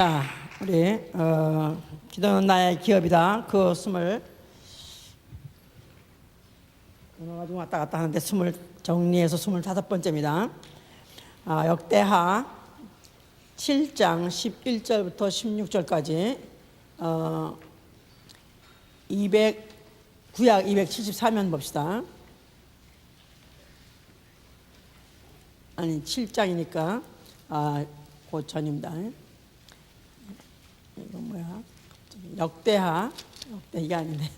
자, 우리 기도는 나의 기업이다. 그 숨을 가지고 왔다 갔다 하는데 숨을 정리해서 25번째입니다. 역대하 7장 11절부터 16절까지 구약 274면 봅시다. 아니 7장이니까 그 전입니다. 이거 뭐야? 역대 이게 아닌데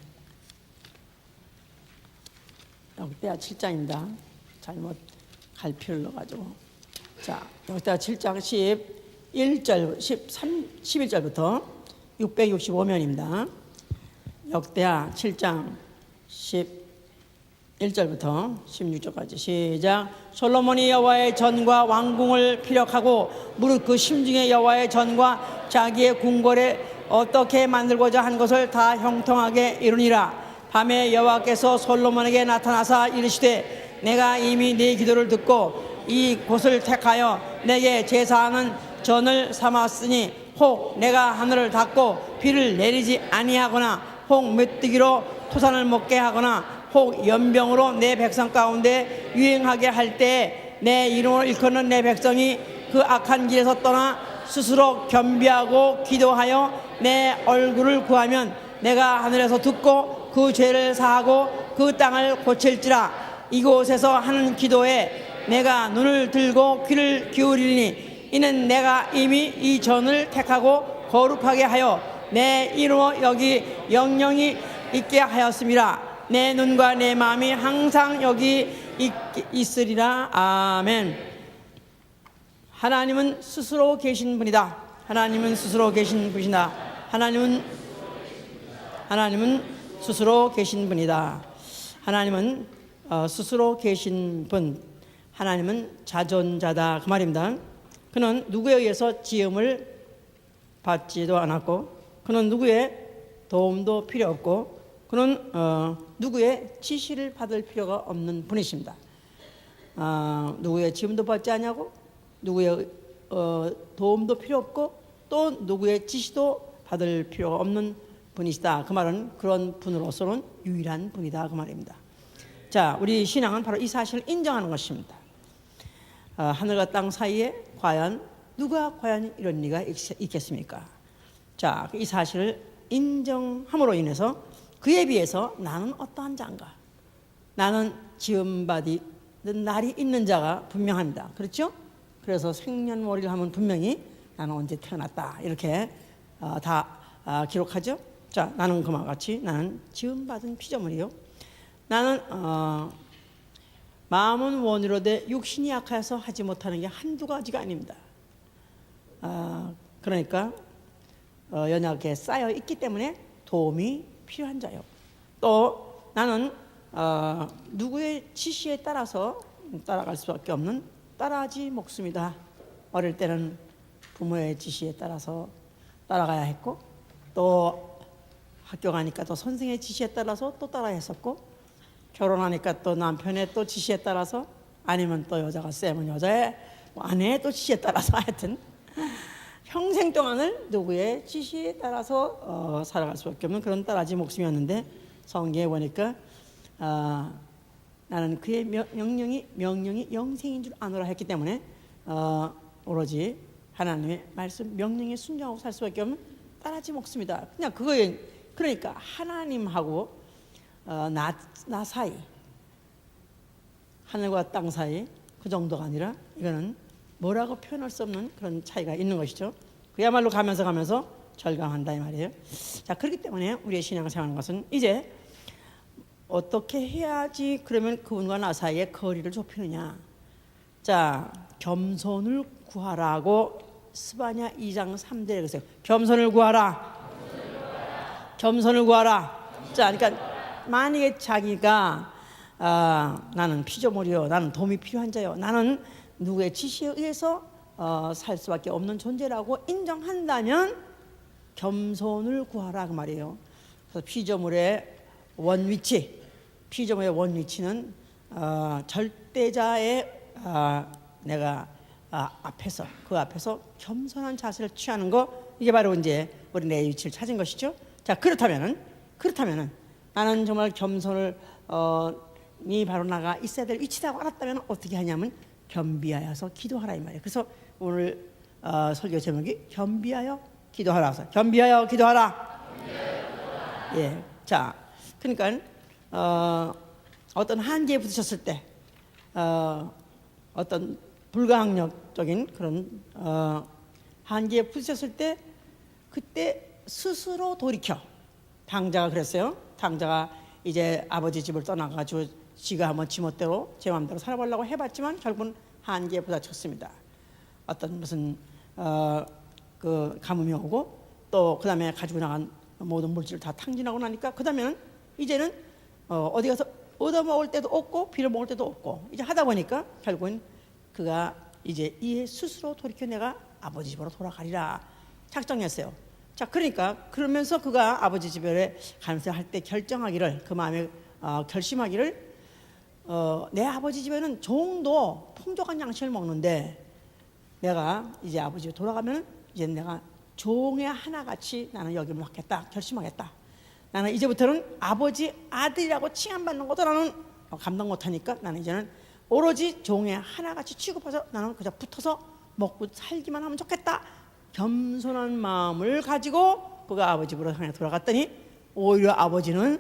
역대하 7장입니다. 잘못 갈 필요를 넣어가지고. 자, 역대하 7장 11절부터 665면입니다. 역대하 7장 11절부터 16절까지 시작. 솔로몬이 여호와의 전과 왕궁을 피력하고 무릇 그 심중에 여호와의 전과 자기의 궁궐에 어떻게 만들고자 한 것을 다 형통하게 이루니라. 밤에 여호와께서 솔로몬에게 나타나사 이르시되 내가 이미 네 기도를 듣고 이 곳을 택하여 내게 제사하는 전을 삼았으니 혹 내가 하늘을 닫고 비를 내리지 아니하거나 혹 메뚜기로 토산을 먹게 하거나 혹 연병으로 내 백성 가운데 유행하게 할 때에 내 이름을 일컫는 내 백성이 그 악한 길에서 떠나 스스로 겸비하고 기도하여 내 얼굴을 구하면 내가 하늘에서 듣고 그 죄를 사하고 그 땅을 고칠지라. 이곳에서 하는 기도에 내가 눈을 들고 귀를 기울이니 이는 내가 이미 이 전을 택하고 거룩하게 하여 내 이름으로 여기 영영이 있게 하였습니다. 내 눈과 내 마음이 항상 여기 있으리라. 아멘. 하나님은 스스로 계신 분이다. 하나님은 스스로 계신 분이다. 하나님은 스스로 계신 분이다. 하나님은 스스로 계신 분. 하나님은 자존자다. 그 말입니다. 그는 누구에 의해서 지음을 받지도 않았고 그는 누구의 도움도 필요 없고 그는 누구의 지시를 받을 필요가 없는 분이십니다. 누구의 지음도 받지 않냐고 누구의 도움도 필요 없고 또 누구의 지시도 받을 필요가 없는 분이시다. 그 말은 그런 분으로서는 유일한 분이다. 그 말입니다. 자, 우리 신앙은 바로 이 사실을 인정하는 것입니다. 하늘과 땅 사이에 누가 과연 이런 리가 있겠습니까? 자, 이 사실을 인정함으로 인해서 그에 비해서 나는 어떠한 자인가? 나는 지음받는 날이 있는 자가 분명합니다. 그렇죠? 그래서 생년월일 하면 분명히 나는 언제 태어났다 이렇게 다 기록하죠. 자, 나는 그와 같이 나는 지음받은 피조물이요. 나는 마음은 원이로되 육신이 약해서 하지 못하는 게 한두 가지가 아닙니다. 그러니까 연약에 쌓여 있기 때문에 도움이 필요한 자요. 또 나는 누구의 지시에 따라서 따라갈 수밖에 없는 따라지 목숨이다. 어릴 때는 부모의 지시에 따라서 따라가야 했고 또 학교 가니까 또 선생의 지시에 따라서 또 따라야 했었고 결혼하니까 또 남편의 또 지시에 따라서 아니면 또 여자가 쌤은 여자의 아내의 또 지시에 따라서 하여튼 평생 동안을 누구의 지시에 따라서 살아갈 수밖에 없는 그런 따라지 목숨이었는데 성경에 보니까 나는 그의 명령이 영생인 줄 아노라 했기 때문에 오로지 하나님의 말씀 명령에 순종하고 살 수밖에 없는 따라지 목숨이다. 그냥 그거에 그러니까 하나님하고 나 사이 하늘과 땅 사이 그 정도가 아니라 이거는 뭐라고 표현할 수 없는 그런 차이가 있는 것이죠. 그야말로 가면서 절강한다 이 말이에요. 자, 그렇기 때문에 우리의 신앙생활하는 것은 이제 어떻게 해야지 그러면 그분과 나 사이에 거리를 좁히느냐. 자, 겸손을 구하라고 스바냐 2장 3절에 그랬어요. 겸손을 구하라. 자, 그러니까 만약에 자기가 나는 피조물이요, 나는 도움이 필요한 자요, 나는 누구의 지시에 의해서 살 수밖에 없는 존재라고 인정한다면 겸손을 구하라 그 말이에요. 그래서 피조물의 원위치는 절대자의 내가 그 앞에서 겸손한 자세를 취하는 거 이게 바로 이제 우리 내 위치를 찾은 것이죠. 자, 그렇다면은 나는 정말 겸손을 이 바로 나가 있어야 될 위치라고 알았다면 어떻게 하냐면 겸비하여서 기도하라 이 말이에요. 그래서 오늘 설교 제목이 겸비하여 기도하라. 겸비하여 기도하라. 예, 자, 그러니까 어떤 한계에 부딪혔을 때, 어떤 불가항력적인 그런 한계에 부딪혔을 때, 그때 스스로 돌이켜. 당자가 그랬어요. 당자가 이제 아버지 집을 떠나가지고 지가 한번 지멋대로 제 마음대로 살아보려고 해봤지만 결국은 한계에 부딪혔습니다. 어떤 무슨 그 가뭄이 오고 또 그 다음에 가지고 나간 모든 물질을 다 탕진하고 나니까 그 다음에는 이제는 어디 가서 얻어먹을 때도 없고 빌어먹을 때도 없고 이제 하다 보니까 결국은 그가 이제 이 스스로 돌이켜 내가 아버지 집으로 돌아가리라 작정했어요. 자, 그러니까 그러면서 그가 아버지 집에 가면서 할 때 결정하기를 그 마음에 결심하기를 내 아버지 집에는 종도 풍족한 양식을 먹는데 내가 이제 아버지 집에 돌아가면 이제 내가 종의 하나같이 나는 여기를 맡겠다 결심하겠다. 나는 이제부터는 아버지 아들이라고 칭함받는 것도 나는 감당 못하니까 나는 이제는 오로지 종의 하나같이 취급해서 나는 그저 붙어서 먹고 살기만 하면 좋겠다. 겸손한 마음을 가지고 그가 아버지 집으로 향해 돌아갔더니 오히려 아버지는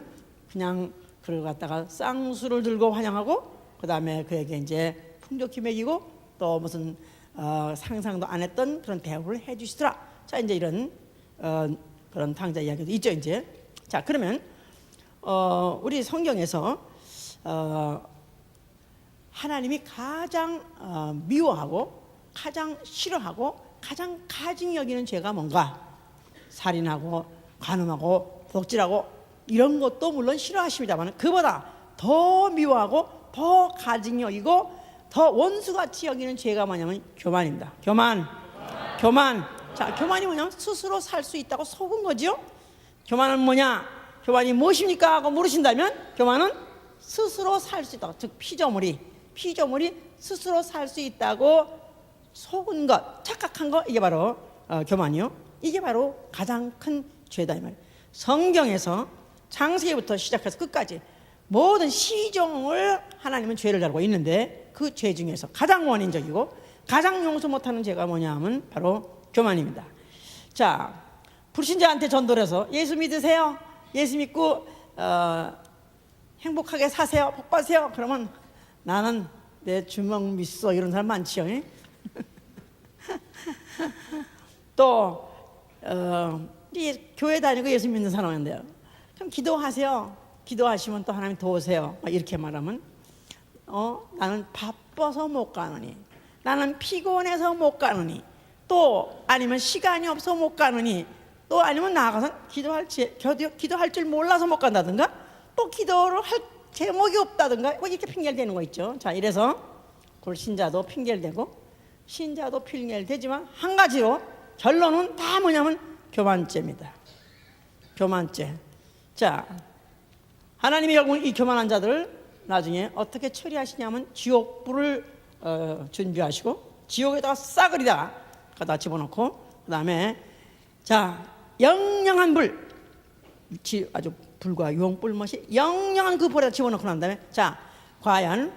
그냥 그를 갖다가 쌍수를 들고 환영하고 그 다음에 그에게 이제 풍족히 먹이고 또 무슨 상상도 안 했던 그런 대우를 해주시더라. 자, 이제 이런 그런 당자 이야기도 있죠. 이제 자, 그러면 우리 성경에서 하나님이 가장 미워하고 가장 싫어하고 가장 가증히 여기는 죄가 뭔가? 살인하고 간음하고 도둑질하고 이런 것도 물론 싫어하십니다만 그보다 더 미워하고 더 가증히 여기고 더 원수같이 여기는 죄가 뭐냐면 교만입니다. 교만. 자, 교만이 뭐냐면 스스로 살 수 있다고 속은 거죠. 교만은 뭐냐? 교만이 무엇입니까? 하고 물으신다면 교만은 스스로 살 수 있다고, 즉 피조물이 스스로 살 수 있다고 속은 것, 착각한 것, 이게 바로 교만이요. 이게 바로 가장 큰 죄다 이 말이에요. 성경에서 창세기부터 시작해서 끝까지 모든 시종을 하나님은 죄를 다루고 있는데 그 죄 중에서 가장 원인적이고 가장 용서 못하는 죄가 뭐냐 하면 바로 교만입니다. 자, 불신자한테 전도를 해서 예수 믿으세요. 예수 믿고 행복하게 사세요. 복 받으세요. 그러면 나는 내 주먹 믿어 이런 사람 많지요. 또 교회 다니고 예수 믿는 사람인데요. 그럼 기도하세요. 기도하시면 또 하나님 도우세요. 이렇게 말하면 나는 바빠서 못 가느니, 나는 피곤해서 못 가느니, 또 아니면 시간이 없어 못 가느니, 또 아니면 나아가서 기도할 줄 몰라서 못 간다든가, 또 기도를 할 제목이 없다든가, 뭐 이렇게 핑계를 대는 거 있죠. 자, 이래서 불신자도 핑계를 대고 신자도 핑계를 대지만 한 가지로 결론은 다 뭐냐면 교만죄입니다. 교만죄. 자, 하나님이 결국 이 교만한 자들을 나중에 어떻게 처리하시냐면 지옥불을 준비하시고 지옥에다가 싸그리다가 갖다 집어넣고 그 다음에 자, 영영한 불, 아주 불과 용불 멋이 영영한 그 불에다 집어넣고 난 다음에 자, 과연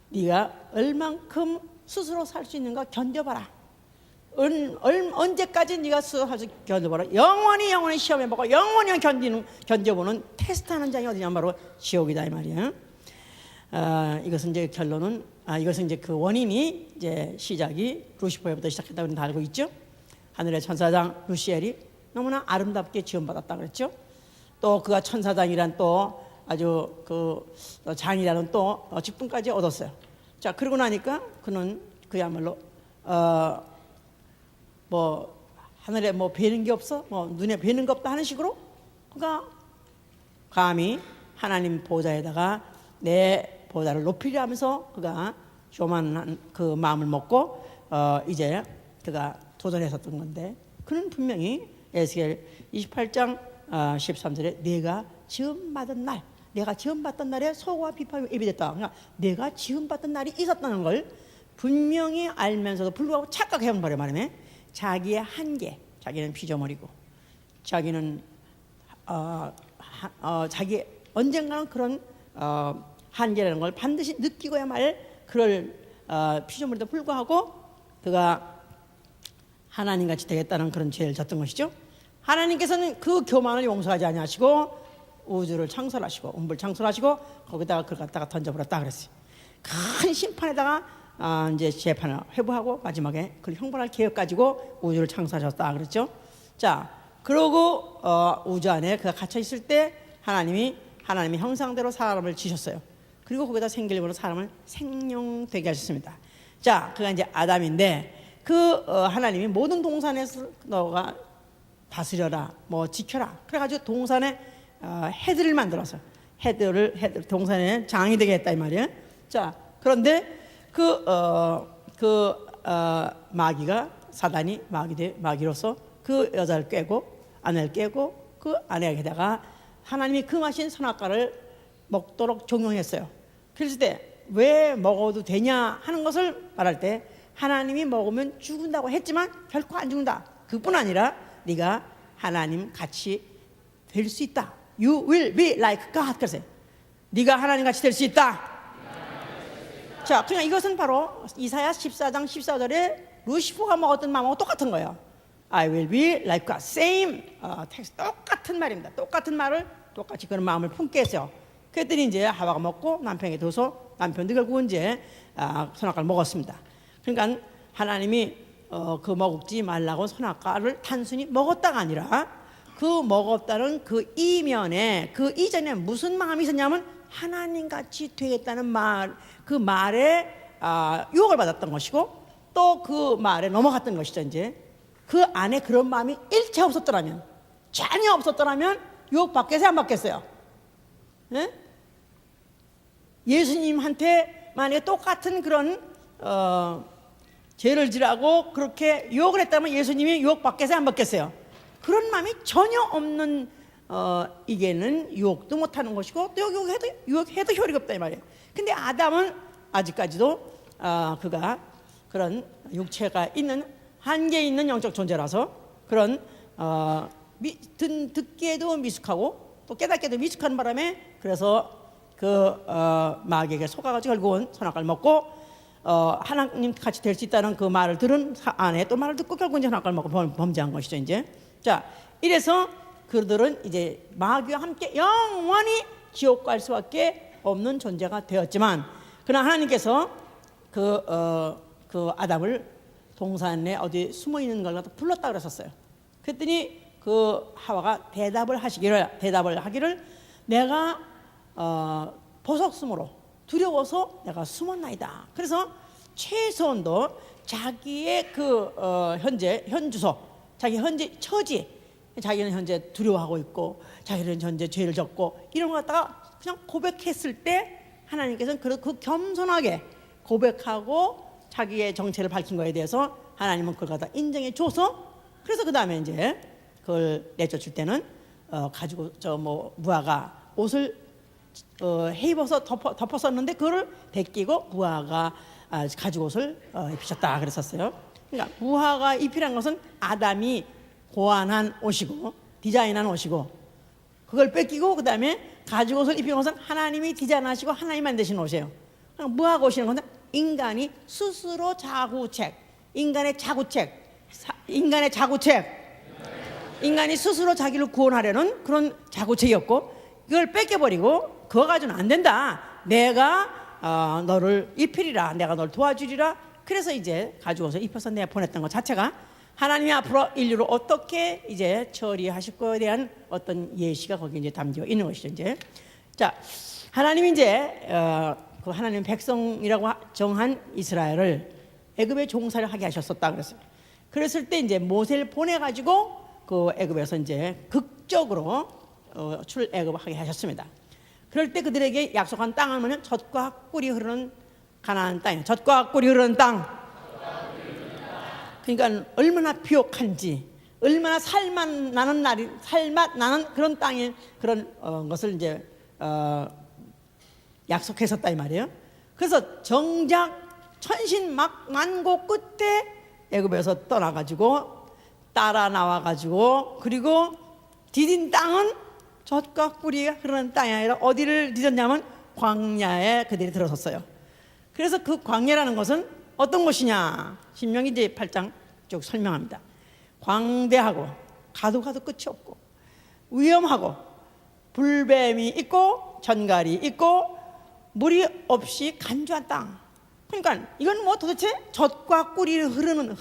네가 얼만큼 스스로 살 수 있는가 견뎌봐라. 언제까지 네가 스스로 살 수 견뎌봐라. 영원히 시험해보고 영원히 견뎌보는 테스트하는 장이 어디냐 바로 지옥이다 이 말이에요. 이것은 이제 결론은 이것은 이제 그 원인이 이제 시작이 루시퍼에부터 시작했다고 우리는 다 알고 있죠. 하늘의 천사장 루시엘이 너무나 아름답게 지원받았다 그랬죠. 또 그가 천사장이란 또 아주 그 장이라는 또 직분까지 얻었어요. 자, 그러고 나니까 그는 그야말로 뭐 하늘에 뭐 뵈는 게 없어, 뭐 눈에 뵈는 게 없다 하는 식으로 그가 감히 하나님 보좌에다가 내 보좌를 높이려 하면서 그가 교만한 그 마음을 먹고 이제 그가 도전했었던 건데 그는 분명히 에스겔 28장 13절에 내가 지음받은 날, 내가 지음받던 날에 소고와 비판이 예비됐다. 그러니까 내가 지음받던 날이 있었다는 걸 분명히 알면서도 불구하고 착각해버려 말이네. 자기의 한계, 자기는 피조물이고 자기는 자기 언젠가는 그런 한계라는 걸 반드시 느끼고야 말 그럴 피조물에도 불구하고 그가 하나님같이 되겠다는 그런 죄를 졌던 것이죠. 하나님께서는 그 교만을 용서하지 아니하시고 우주를 창설하시고 음부를 창설하시고 거기다가 그걸 갖다가 던져버렸다 그랬어요. 큰 심판에다가 이제 재판을 회부하고 마지막에 그걸 형벌할 계획 가지고 우주를 창설하셨다 그랬죠. 자, 그러고 우주 안에 그가 갇혀 있을 때 하나님의 형상대로 사람을 지으셨어요. 그리고 거기다 생기를 사람을 생명되게 하셨습니다. 자, 그가 이제 아담인데 하나님이 모든 동산에서 너가 다스려라, 뭐 지켜라. 그래가지고 동산에 해들을 만들어서 해들 동산에 장이 되게 했다 이 말이에요. 자, 그런데 마귀가 사단이 마귀로서 그 여자를 꿰고 아내를 꿰고 그 아내에게다가 하나님이 금하신 선악과를 먹도록 종용했어요. 그랬을 때 왜 먹어도 되냐 하는 것을 말할 때 하나님이 먹으면 죽는다고 했지만 결코 안 죽는다. 그뿐 아니라 네가 하나님 같이 될 수 있다. You will be like God. 그래서 네가 하나님 같이 될 수 있다. 자, 그냥 이것은 바로 이사야 14장 14절에 루시퍼가 먹었던 마음하고 똑같은 거예요. I will be like God. Same 텍스트 똑같은 말입니다. 똑같은 말을 똑같이 그런 마음을 품게 했어요. 그랬더니 이제 하와가 먹고 남편에게 둬서 남편도 결국 이제 선악과를 먹었습니다. 그러니까 하나님이 그 먹지 말라고 선악과를 단순히 먹었다가 아니라 그 먹었다는 그 이면에 그 이전에 무슨 마음이 있었냐면 하나님같이 되겠다는 말, 그 말에 유혹을 받았던 것이고 또 그 말에 넘어갔던 것이죠. 이제 그 안에 그런 마음이 일체 없었더라면, 전혀 없었더라면 유혹 받겠어요, 안 받겠어요? 네? 예수님한테 만약에 똑같은 그런 죄를 지라고 그렇게 유혹을 했다면 예수님이 유혹 받겠어요, 안 받겠어요? 그런 마음이 전혀 없는 이게는 유혹도 못하는 것이고 또 유혹해도 효리가 없다 이 말이에요. 근데 아담은 아직까지도 그가 그런 육체가 있는 한계 있는 영적 존재라서 그런 듣기에도 미숙하고 또 깨닫기에도 미숙한 바람에 그래서 마귀에게 속아가지고 결국은 선악과를 먹고 하나님 같이 될 수 있다는 그 말을 들은 아내 또 말을 듣고 결국 이제 선악과를 먹고 범죄한 것이죠. 이제 자, 이래서 그들은 이제 마귀와 함께 영원히 지옥 갈 수밖에 없는 존재가 되었지만 그러나 하나님께서 그 아담을 동산에 어디 숨어 있는 걸 갖다 불렀다 그랬었어요. 그랬더니 그 하와가 대답을 하기를 내가 보석숨으로 두려워서 내가 숨었나이다. 그래서 최소한도 자기의 현 주소, 자기 현재 처지, 자기는 현재 두려워하고 있고 자기는 현재 죄를 졌고 이런 거 갖다가 그냥 고백했을 때 하나님께서는 그 겸손하게 고백하고 자기의 정체를 밝힌 거에 대해서 하나님은 그걸 갖다 인정해 줘서 그래서 그 다음에 이제 그걸 내쫓을 때는 가지고 무화과 옷을 헤입어서 덮었었는데 그거를 벗기고 무화과 가죽옷을 입히셨다 그랬었어요. 그러니까 무화과 입히란 것은 아담이 고안한 옷이고 디자인한 옷이고 그걸 뺏기고 그 다음에 가죽옷을 입힌 것은 하나님이 디자인하시고 하나님 만드신 옷이에요. 무화과 옷이라는 것은 인간이 스스로 인간의 인간이 스스로 자기를 구원하려는 그런 자구책이었고 그걸 뺏겨버리고 그거 가지고는 안 된다. 내가 너를 입히리라. 내가 너를 도와주리라. 그래서 이제 가죽옷을 입혀서 내보냈던 것 자체가 하나님이 앞으로 인류를 어떻게 이제 처리하실 거에 대한 어떤 예시가 거기 이제 담겨 있는 것이죠. 이제 자, 하나님이 이제 그 하나님 백성이라고 정한 이스라엘을 애굽에 종살이 하게 하셨었다 그랬어요. 그랬을 때 이제 모세를 보내가지고 그 애굽에서 이제 극적으로 출애굽하게 하셨습니다. 그럴 때 그들에게 약속한 땅은 뭐냐면 젖과 꿀이 흐르는 가나안 땅이에요. 젖과 꿀이 흐르는 땅. 그러니까 얼마나 비옥한지, 얼마나 살맛 나는 그런 땅인 그런 것을 이제 약속했었다 이 말이에요. 그래서 정작 천신만고 끝에 애굽에서 떠나가지고 따라 나와가지고, 그리고 디딘 땅은 젖과 꿀이 흐르는 땅이 아니라 어디를 디뎠냐면 광야에 그들이 들어섰어요. 그래서 그 광야라는 것은 어떤 곳이냐, 신명기 이제 8장 쭉 설명합니다. 광대하고 가도 끝이 없고 위험하고 불뱀이 있고 전갈이 있고 물이 없이 간조한 땅. 그러니까 이건 뭐 도대체 젖과 꿀이 흐르는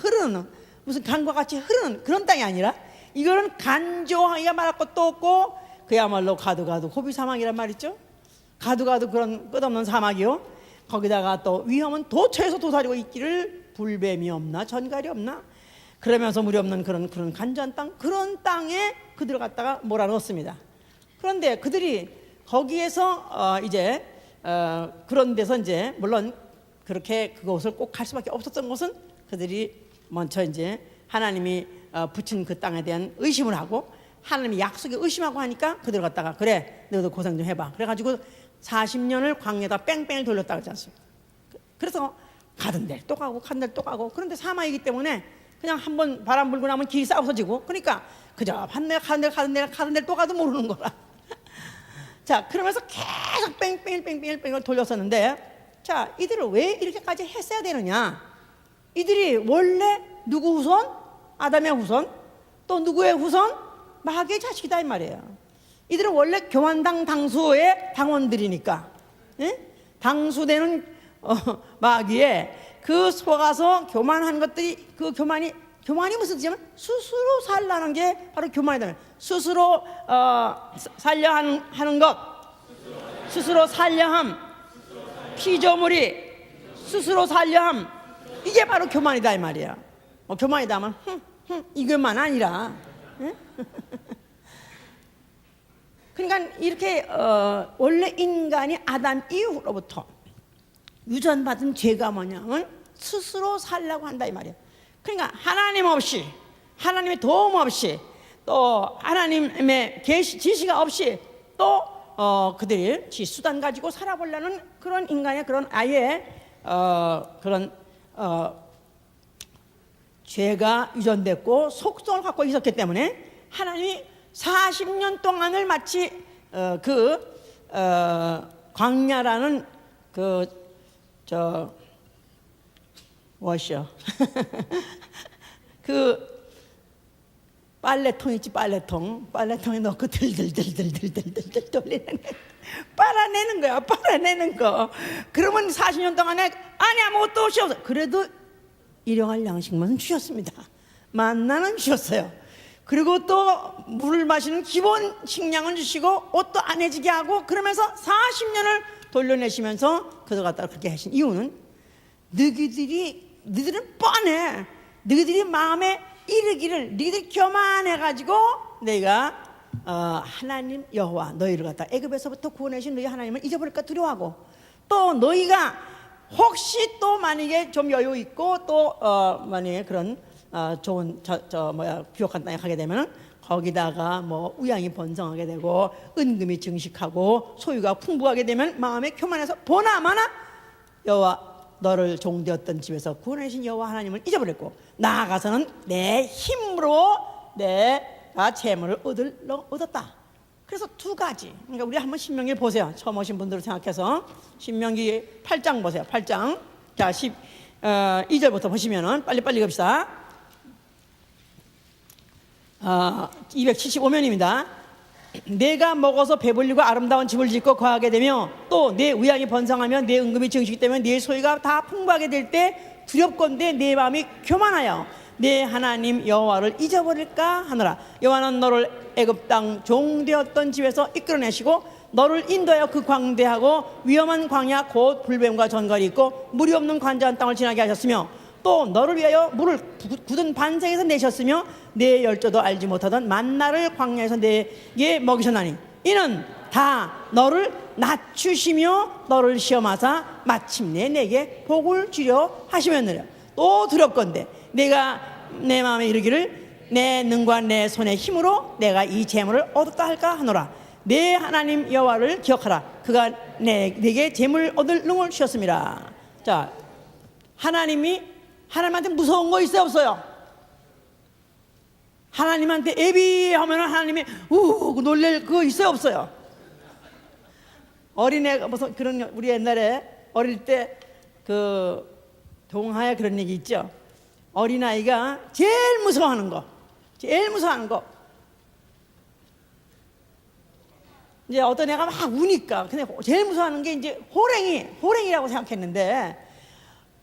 무슨 강과 같이 흐르는 그런 땅이 아니라 이거는 간조하기가 말할 것도 없고 그야말로 가도 고비 사막이란 말이죠. 가도 그런 끝없는 사막이요. 거기다가 또 위험은 도처에서 도사리고 있기를 불뱀이 없나 전갈이 없나 그러면서 물이 없는 그런 간조한 땅, 그런 땅에 그들을 갖다가 몰아넣었습니다. 그런데 그들이 거기에서 이제 그런 데서 이제 물론 그렇게 그곳을 꼭 갈 수밖에 없었던 것은 그들이 먼저 이제 하나님이 붙인 그 땅에 대한 의심을 하고 하나님이 약속에 의심하고 하니까 그들을 갖다가 그래 너도 고생 좀 해봐. 그래가지고 40년을 광야에다 뺑뺑을 돌렸다 그러지 않습니까? 그래서 가던 데를 또 가고 가던 데를 또 가고. 그런데 사막이기 때문에 그냥 한번 바람 불고 나면 길이 싹 없어지고, 그러니까 그저 가던 데를 또 가도 모르는 거라. 자, 그러면서 계속 뺑뺑을 돌렸었는데, 자, 이들을 왜 이렇게까지 했어야 되느냐? 이들이 원래 누구 후손? 아담의 후손? 또 누구의 후손? 마귀의 자식이다 이 말이에요. 이들은 원래 교만당 당수의 당원들이니까, 예? 당수되는 마귀에 그 속아서 교만한 것들이, 그 교만이 무슨 뜻이냐면 스스로 살라는 게 바로 교만이다. 스스로 살려 하는 것, 스스로 살려함, 피조물이 스스로 살려함, 이게 바로 교만이다 이 말이야. 교만이다 하면 이것만 아니라, 예? 그러니까 이렇게 원래 인간이 아담 이후로부터 유전받은 죄가 뭐냐면 스스로 살려고 한다 이 말이에요. 그러니까 하나님 없이, 하나님의 도움 없이, 또 하나님의 지시가 없이 또 그들이 수단 가지고 살아보려는 그런 인간의 그런 아예 그런 죄가 유전됐고 속성을 갖고 있었기 때문에 하나님이 40년 동안을 마치 광야라는 무엇이요? 빨래통 있지, 빨래통에 넣고 들들들들들들들 돌리는 거야. 빨아내는 거. 그러면 40년 동안에 아니 아무것도 없이 없어. 그래도 일용할 양식만 주셨습니다. 만나는 주셨어요. 그리고 또 물을 마시는 기본 식량은 주시고 옷도 안 해지게 하고, 그러면서 40년을 돌려내시면서 그들 갖다가 그렇게 하신 이유는 너희들은 뻔해. 너희들이 마음에 이르기를, 너희들이 교만해가지고 내가 하나님 여호와 너희를 갖다 애굽에서부터 구원하신 너희 하나님을 잊어버릴까 두려워하고, 또 너희가 혹시 또 만약에 좀 여유 있고 또 만약에 그런 좋은 부욕한 땅에 가게 되면 거기다가 뭐 우양이 번성하게 되고 은금이 증식하고 소유가 풍부하게 되면 마음에 교만해서 보나마나 여호와 너를 종되었던 집에서 구원하신 여호와 하나님을 잊어버렸고, 나아가서는 내 힘으로 내가 재물을 얻었다. 그래서 두 가지. 그러니까 우리 한번 신명기 보세요. 처음 오신 분들을 생각해서 신명기 8장 보세요. 8장 자 2절부터 보시면은 빨리 갑시다. 275면입니다. 내가 먹어서 배불리고 아름다운 집을 짓고 거하게 되며 또 내 우양이 번성하며 내 은금이 증식이 되면 내 소유가 다 풍부하게 될 때 두렵건대 내 마음이 교만하여 내 하나님 여호와를 잊어버릴까 하노라. 여호와는 너를 애굽 땅 종되었던 집에서 이끌어내시고 너를 인도하여 그 광대하고 위험한 광야 곧 불뱀과 전갈이 있고 물이 없는 관자한 땅을 지나게 하셨으며 또 너를 위하여 물을 굳은 반석에서 내셨으며 내 열조도 알지 못하던 만나를 광야에서 내게 먹이셨나니 이는 다 너를 낮추시며 너를 시험하사 마침내 내게 복을 주려 하시면느라. 또 두렵건대 내가 내 마음에 이르기를 내 능과 내 손의 힘으로 내가 이 재물을 얻었다 할까 하노라. 내 하나님 여호와를 기억하라. 그가 내게 재물 얻을 능을 주셨습니다. 자, 하나님한테 무서운 거 있어요 없어요? 하나님한테 애비하면 하나님이 우 놀랄 그거 있어요 없어요? 어린애가 무슨 그런 우리 옛날에 어릴 때 그 동화에 그런 얘기 있죠. 어린아이가 제일 무서워하는 거 이제 어떤 애가 막 우니까 근데 제일 무서워하는 게 이제 호랭이라고 생각했는데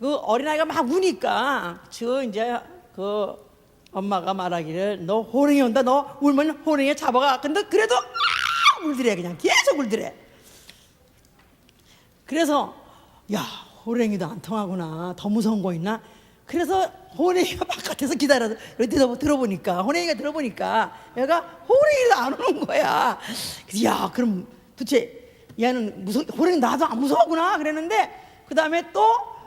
그 어린아이가 막 우니까 저 이제 그 엄마가 말하기를 너 호랭이 온다 너 울면 호랭이 잡아가 근데 그래도 울더래 그냥 계속 울더래. 그래서 야 호랭이도 안 통하구나 더 무서운 거 있나. 그래서 호랭이가 바깥에서 기다려서 들어보니까 얘가 호랭이도 안 오는 거야. 그래서 야 그럼 도대체 얘는 호랭이 나도 안 무서워구나 그랬는데 그 다음에 또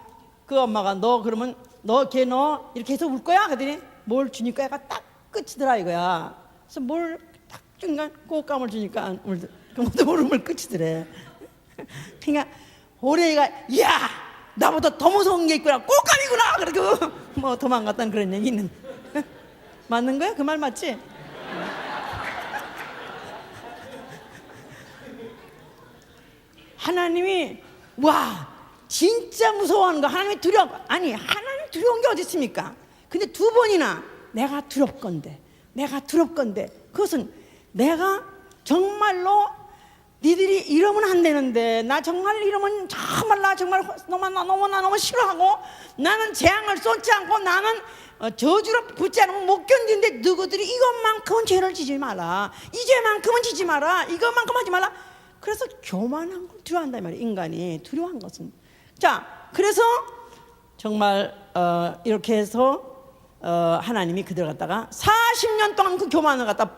그 엄마가 너 그러면 너 이렇게 해서 울 거야? 그랬더니 뭘 주니까 얘가 딱 끝이더라 이거야. 그래서 뭘 딱 중간 꽃감을 주니까 그것도 울음을 끝이더래. 그러니까 호랭이가 야 나보다 더 무서운 게 있구나 꽃감이구나 그러고 뭐 도망갔다는 그런 얘기 있는. 맞는 거야? 그 말 맞지? 하나님이 와 진짜 무서워하는 거 하나님이 하나님 두려운 게 어디 있습니까? 근데 두 번이나 내가 두렵건대 그것은 내가 정말로 니들이 이러면 안 되는데 나 정말 이러면 나 정말 너무 싫어하고 나는 재앙을 쏟지 않고 나는 저주를 붙지 않으면 못 견디는데 너희들이 이것만큼은 죄를 지지 마라 이 죄만큼은 지지 마라 이것만큼 하지 마라. 그래서 교만한 걸 두려워한단 말이에요. 인간이 두려워한 것은. 자 그래서 정말 이렇게 해서 하나님이 그들 갖다가 40년 동안 그 교만을 갖다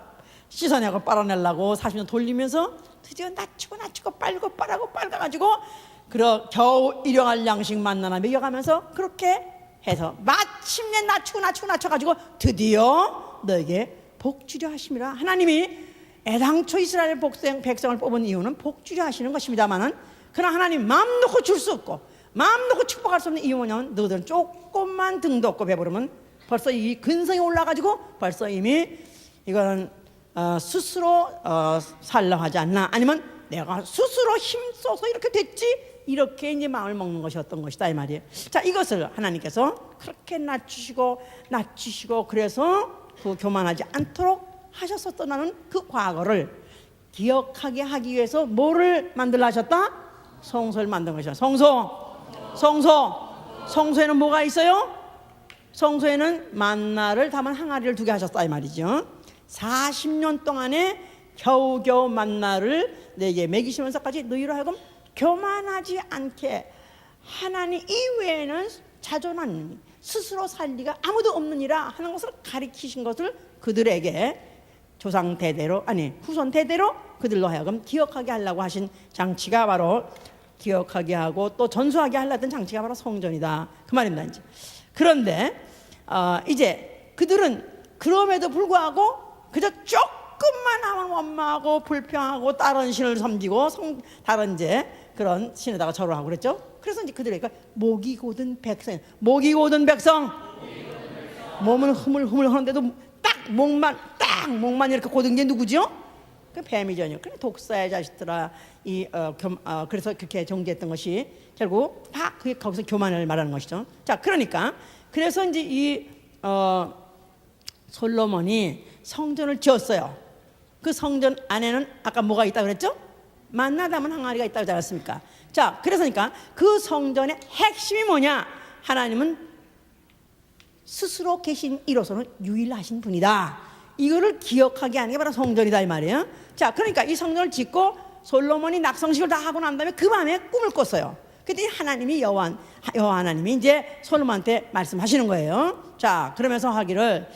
씻어내고 빨아내려고 40년 돌리면서 드디어 낮추고 빨가가지고 겨우 일용할 양식 만나나 먹여가면서 그렇게 해서 마침내 낮춰가지고 드디어 너에게 복 주려 하심이라. 하나님이 애당초 이스라엘 백성을 뽑은 이유는 복 주려 하시는 것입니다만은 그러나 하나님 마음 놓고 줄 수 없고 마음 놓고 축복할 수 없는 이유는 너희들은 조금만 등도 없고 배부르면 벌써 이 근성이 올라가지고 벌써 이미 이거는 스스로 살려고 하지 않나 아니면 내가 스스로 힘써서 이렇게 됐지 이렇게 이제 마음을 먹는 것이었던 것이다 이 말이에요. 자 이것을 하나님께서 그렇게 낮추시고 그래서 그 교만하지 않도록 하셨었다는 그 과거를 기억하게 하기 위해서 뭐를 만들라 하셨다? 성소를 만든 것이다. 성소에는 뭐가 있어요? 성소에는 만나를 담은 항아리를 두게 하셨다 이 말이죠. 40년 동안에 겨우겨우 만나를 내게 먹이시면서까지 너희로 하여금 교만하지 않게 하나님 이외에는 자존한 스스로 살 리가 아무도 없느니라 하는 것을 가리키신 것을 그들에게 조상 대대로 후손 대대로 그들로 하여금 기억하게 하려고 하신 장치가 바로 기억하게 하고 또 전수하게 하려던 장치가 바로 성전이다 그 말입니다. 이제. 그런데 이제 그들은 그럼에도 불구하고 그저 조금만 하면 원망하고 불평하고 다른 신을 섬기고 다른 이제 그런 신에다가 절을 하고 그랬죠. 그래서 이제 그들에게 목이 고든 백성 몸을 흐물흐물 하는데도 목만 이렇게 고든 게 누구죠? 그 뱀이죠. 그래 독사의 자식들아 그래서 그렇게 정죄했던 것이 결국 다 그게 거기서 교만을 말하는 것이죠. 자 그러니까 그래서 이제 이 솔로몬이 성전을 지었어요. 그 성전 안에는 아까 뭐가 있다고 그랬죠? 만나 담은 항아리가 있다고 하지 않았습니까? 자 그래서니까 그 성전의 핵심이 뭐냐? 하나님은 스스로 계신 이로서는 유일하신 분이다. 이거를 기억하게 하는 게 바로 성전이다 이 말이에요. 자 그러니까 이 성전을 짓고 솔로몬이 낙성식을 다 하고 난 다음에 그 밤에 꿈을 꿨어요. 그때 하나님이 여호와 하나님이 이제 솔로몬한테 말씀하시는 거예요. 자 그러면서 하기를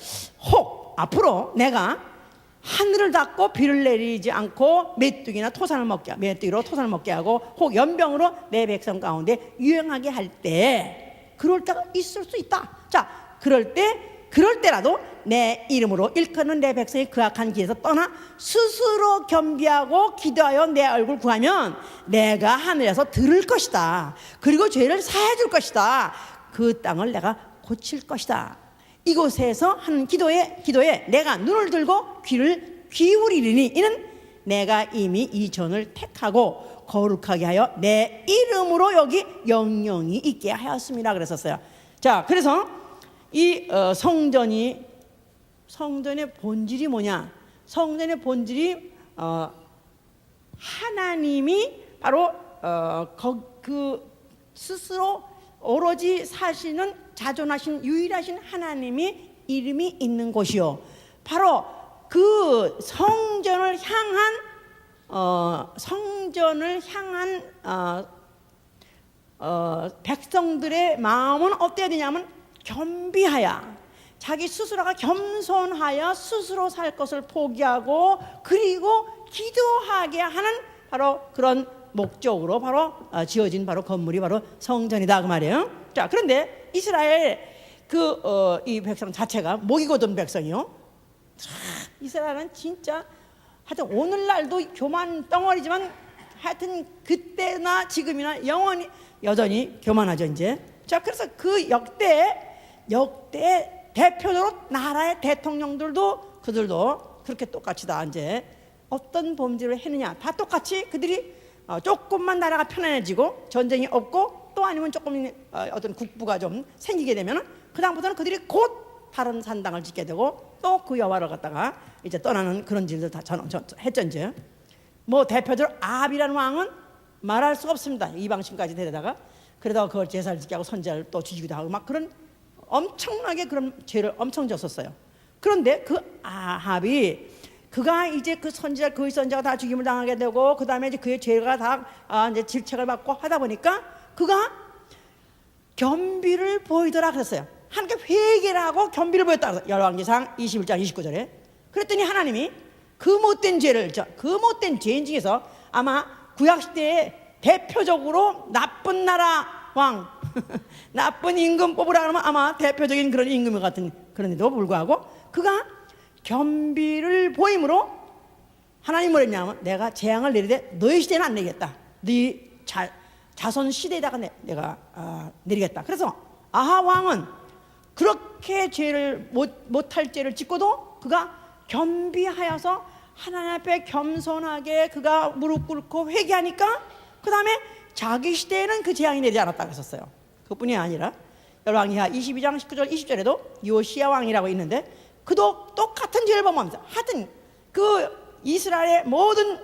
혹 앞으로 내가 하늘을 닫고 비를 내리지 않고 메뚜기로 토산을 먹게 하고 혹 연병으로 내 백성 가운데 유행하게 할 때 그럴 때가 있을 수 있다. 자 그럴 때라도 내 이름으로 일컫는 내 백성이 그 악한 길에서 떠나 스스로 겸비하고 기도하여 내 얼굴 구하면 내가 하늘에서 들을 것이다. 그리고 죄를 사해 줄 것이다. 그 땅을 내가 고칠 것이다. 이곳에서 하는 기도에 내가 눈을 들고 귀를 기울이리니 이는 내가 이미 이 전을 택하고 거룩하게 하여 내 이름으로 여기 영영이 있게 하였습니다 그랬었어요. 자, 그래서 이 성전의 본질이 뭐냐? 성전의 본질이 하나님이 바로 그 스스로 오로지 사시는 자존하신 유일하신 하나님이 이름이 있는 곳이요, 바로 그 성전을 향한 백성들의 마음은 어때야 되냐면 겸비하여, 자기 스스로가 겸손하여 스스로 살 것을 포기하고 그리고 기도하게 하는 바로 그런 목적으로 바로 지어진 바로 건물이 바로 성전이다 그 말이에요. 자, 그런데 이스라엘 이 백성 자체가 목이 곧은 백성이요. 이스라엘은 진짜 하여튼 오늘날도 교만 덩어리지만 하여튼 그때나 지금이나 여전히 교만하죠 이제. 자, 그래서 그 역대 대표적으로 나라의 대통령들도 그들도 그렇게 똑같이 다 이제 어떤 범죄를 했느냐, 다 똑같이 그들이 조금만 나라가 편안해지고 전쟁이 없고 또 아니면 조금 어떤 국부가 좀 생기게 되면 그 다음부터는 그들이 곧 다른 산당을 짓게 되고 또 그 여호와를 갖다가 이제 떠나는 그런 일들 다 했죠 이제. 뭐 대표적으로 아합이라는 왕은 말할 수가 없습니다. 이방신까지 데려다가 그러다가 그걸 제사를 짓게 하고 선지자를 또 죽이기도 하고 막 그런 엄청나게 그런 죄를 엄청 졌었어요. 그런데 그 아합이 그가 이제 그 선지자 그 선지자가 다 죽임을 당하게 되고 그 다음에 이제 그의 죄가 다 이제 질책을 받고 하다 보니까 그가 겸비를 보이더라 그랬어요. 하나님께 회개를 하고 겸비를 보였다 그랬어요. 열왕기상 21장 29절에. 그랬더니 하나님이 그 못된 죄인 중에서 아마 구약시대에 대표적으로 나쁜 나라 왕 나쁜 임금 뽑으라 그러면 아마 대표적인 그런 임금 같은 그런 데도 불구하고 그가 겸비를 보임으로 하나님 뭐랬냐면 내가 재앙을 내리되 너희 시대는 안 내리겠다. 네 자손 시대에다가 내가 내리겠다. 그래서 아합 왕은 그렇게 죄를 못할 죄를 짓고도 그가 겸비하여서 하나님 앞에 겸손하게 그가 무릎 꿇고 회개하니까 그 다음에 자기 시대에는 그 재앙이 내리지 않았다고 했었어요. 그뿐이 아니라 열왕기하 22장 19절 20절에도 요시야 왕이라고 있는데 그도 똑같은 죄를 범합니다. 하여튼 그 이스라엘의 모든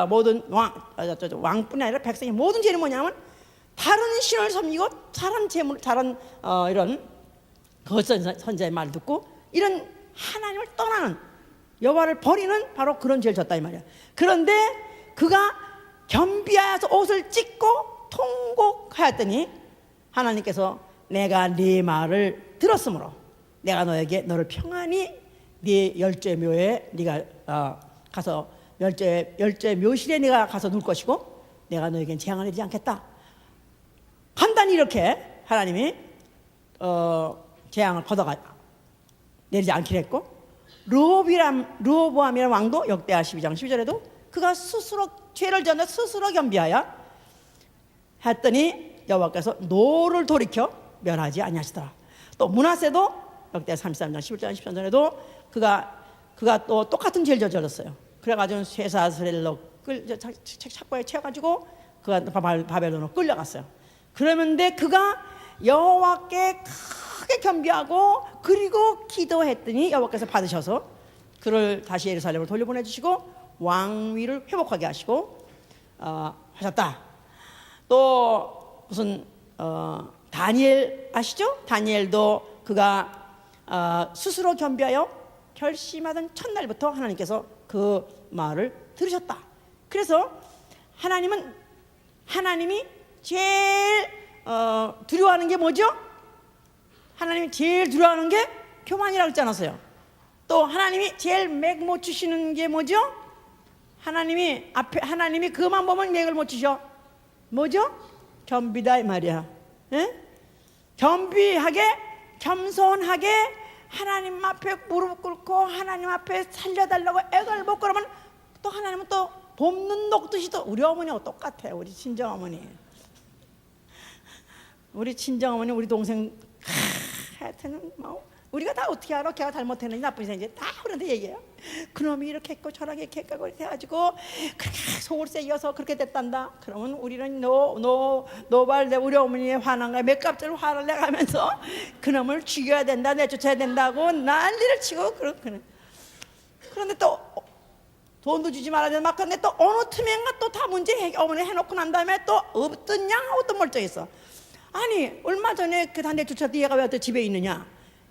모든 왕뿐이 아니라 백성의 모든 죄는 뭐냐면 다른 신을 섬기고 다른 재물, 다른 이런 선지자의 말을 듣고 이런 하나님을 떠나는 여호와를 버리는 바로 그런 죄를 졌다 이 말이야. 그런데 그가 겸비하여서 옷을 찢고 통곡하였더니 하나님께서 내가 네 말을 들었으므로 내가 너를 평안히 네 열죄묘에 네가 가서 열죄 묘실에 네가 가서 누울 것이고 내가 너에겐 재앙을 내리지 않겠다. 간단히 이렇게 하나님이 재앙을 걷어가 내리지 않기로 했고 르호보암이라는 왕도 역대하 12장 12절에도 그가 스스로 죄를 지었는데 스스로 겸비하여 했더니 여호와께서 노를 돌이켜 멸하지 아니하시더라. 또 므낫세도 역대하 33장 11절 13절에도 그가 또 똑같은 죄를 저질렀어요. 그래가지고 쇠사슬로 착고에 채워가지고 그가 바벨론으로 끌려갔어요. 그러는데 그가 여호와께 크게 겸비하고 그리고 기도했더니 여호와께서 받으셔서 그를 다시 예루살렘으로 돌려보내주시고 왕위를 회복하게 하시고 하셨다. 또 무슨 다니엘 아시죠? 다니엘도 그가 스스로 겸비하여 결심하던 첫날부터 하나님께서 그 말을 들으셨다. 그래서 하나님이 제일 두려워하는 게 뭐죠? 하나님이 제일 두려워하는 게 교만이라고 했지 않았어요? 또 하나님이 제일 맥 못 주시는 게 뭐죠? 하나님이 그만 보면 맥을 못 주셔. 뭐죠? 겸비다 이 말이야. 에? 겸비하게 겸손하게 하나님 앞에 무릎 꿇고 하나님 앞에 살려달라고 애걸 먹고 그러면 또 하나님은 또 볶는 녹듯이 또 우리 어머니하고 똑같아. 우리 친정어머니 우리 동생 하여튼 뭐 우리가 다 어떻게 알아? 걔가 잘못했는지 나쁜 인지 다 우리한테 얘기해요. 그놈이 이렇게 했고 저렇게 했고 이렇게 해가지고 그렇게 속을 새겨서 그렇게 됐단다. 그러면 우리는 노발 우리 어머니의 화난 거야. 몇 값을 화를 내가면서 그놈을 죽여야 된다, 내쫓아야 된다고 난리를 치고 그런데 또 돈도 주지 말아야 된다. 막 근데 또 어느 틈엔가 또 다 문제 어머니 해놓고 난 다음에 또 없던 양하고 또 멀쩡했어. 아니 얼마 전에 그 단대 쫓아도 얘가 왜 또 집에 있느냐?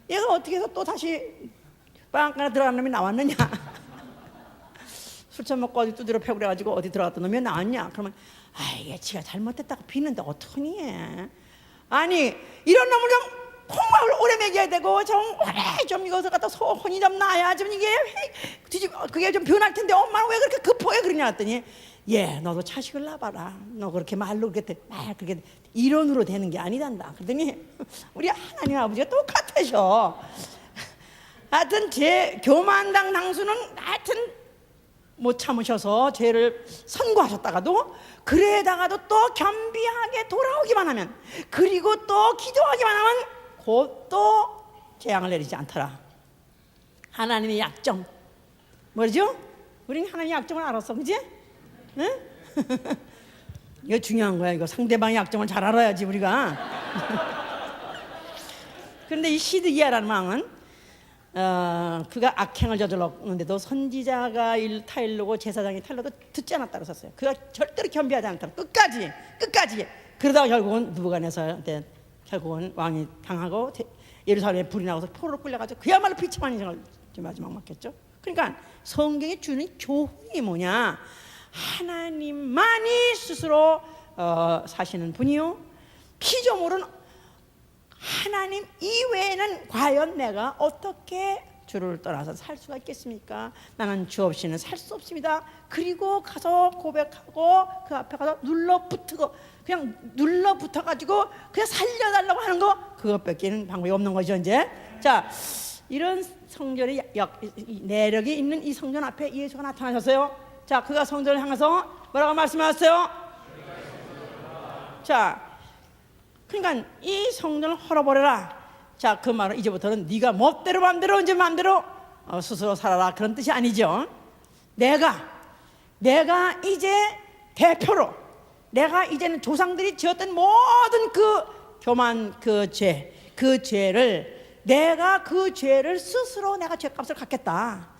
얘가 어떻게 해서 또 다시 빵가나 들어간 놈이 나왔느냐? 술 처먹고 어디 두드려 패고 그래가지고 어디 들어갔던 놈이 나왔냐? 그러면 얘 지가 잘못했다고 비는데 어떡하니? 아니 이런 놈을 좀 콩밥을 오래 먹여야 되고 좀 오래 좀 이것을 갖다 소혼이 좀 나야 좀 이게 그게 좀 변할 텐데 엄마는 왜 그렇게 급하게 그러냐 했더니 너도 자식을 낳아봐라. 너 그렇게 말로 그렇게 이론으로 되는 게 아니단다. 그러더니 우리 하나님 아버지가 똑같으셔. 하여튼 제 교만당 당수는 하여튼 못 참으셔서 죄를 선고하셨다가도 그래다가도 또 겸비하게 돌아오기만 하면 그리고 또 기도하기만 하면 곧 또 재앙을 내리지 않더라. 하나님의 약점 뭐죠? 우리는 하나님의 약점을 알았어, 그지? 응? 이거 중요한 거야. 이거 상대방의 약점을 잘 알아야지 우리가. 그런데 이 시드기야라는 왕은 그가 악행을 저질렀는데도 선지자가 타일르고 제사장이 타일러도 듣지 않았다고 썼어요. 그가 절대로 겸비하지 않았다. 끝까지 그러다가 결국은 느부갓네살 결국은 왕이 당하고 예루살렘에 불이 나고서 포로로 끌려가지고 그야말로 비참한 인생을 마지막 맞겠죠. 그러니까 성경이 주는 교훈이 뭐냐? 하나님만이 스스로 사시는 분이요, 피조물은 하나님 이외에는 과연 내가 어떻게 주를 떠나서 살 수가 있겠습니까? 나는 주 없이는 살 수 없습니다. 그리고 가서 고백하고 그 앞에 가서 눌러붙고 그냥 눌러붙어가지고 그냥 살려달라고 하는 거, 그것밖에는 방법이 없는 거죠. 이제 자, 이런 성전의 내력이 있는 이 성전 앞에 예수가 나타나셨어요. 자, 그가 성전을 향해서 뭐라고 말씀하셨어요? 자, 그러니까 이 성전을 헐어버려라. 자, 그 말은 이제부터는 네가 멋대로 맘대로 언제 맘대로 스스로 살아라, 그런 뜻이 아니죠. 내가 이제 대표로, 내가 이제는 조상들이 지었던 모든 그 교만, 그 죄를 내가 그 죄를 스스로 내가 죄값을 갚겠다.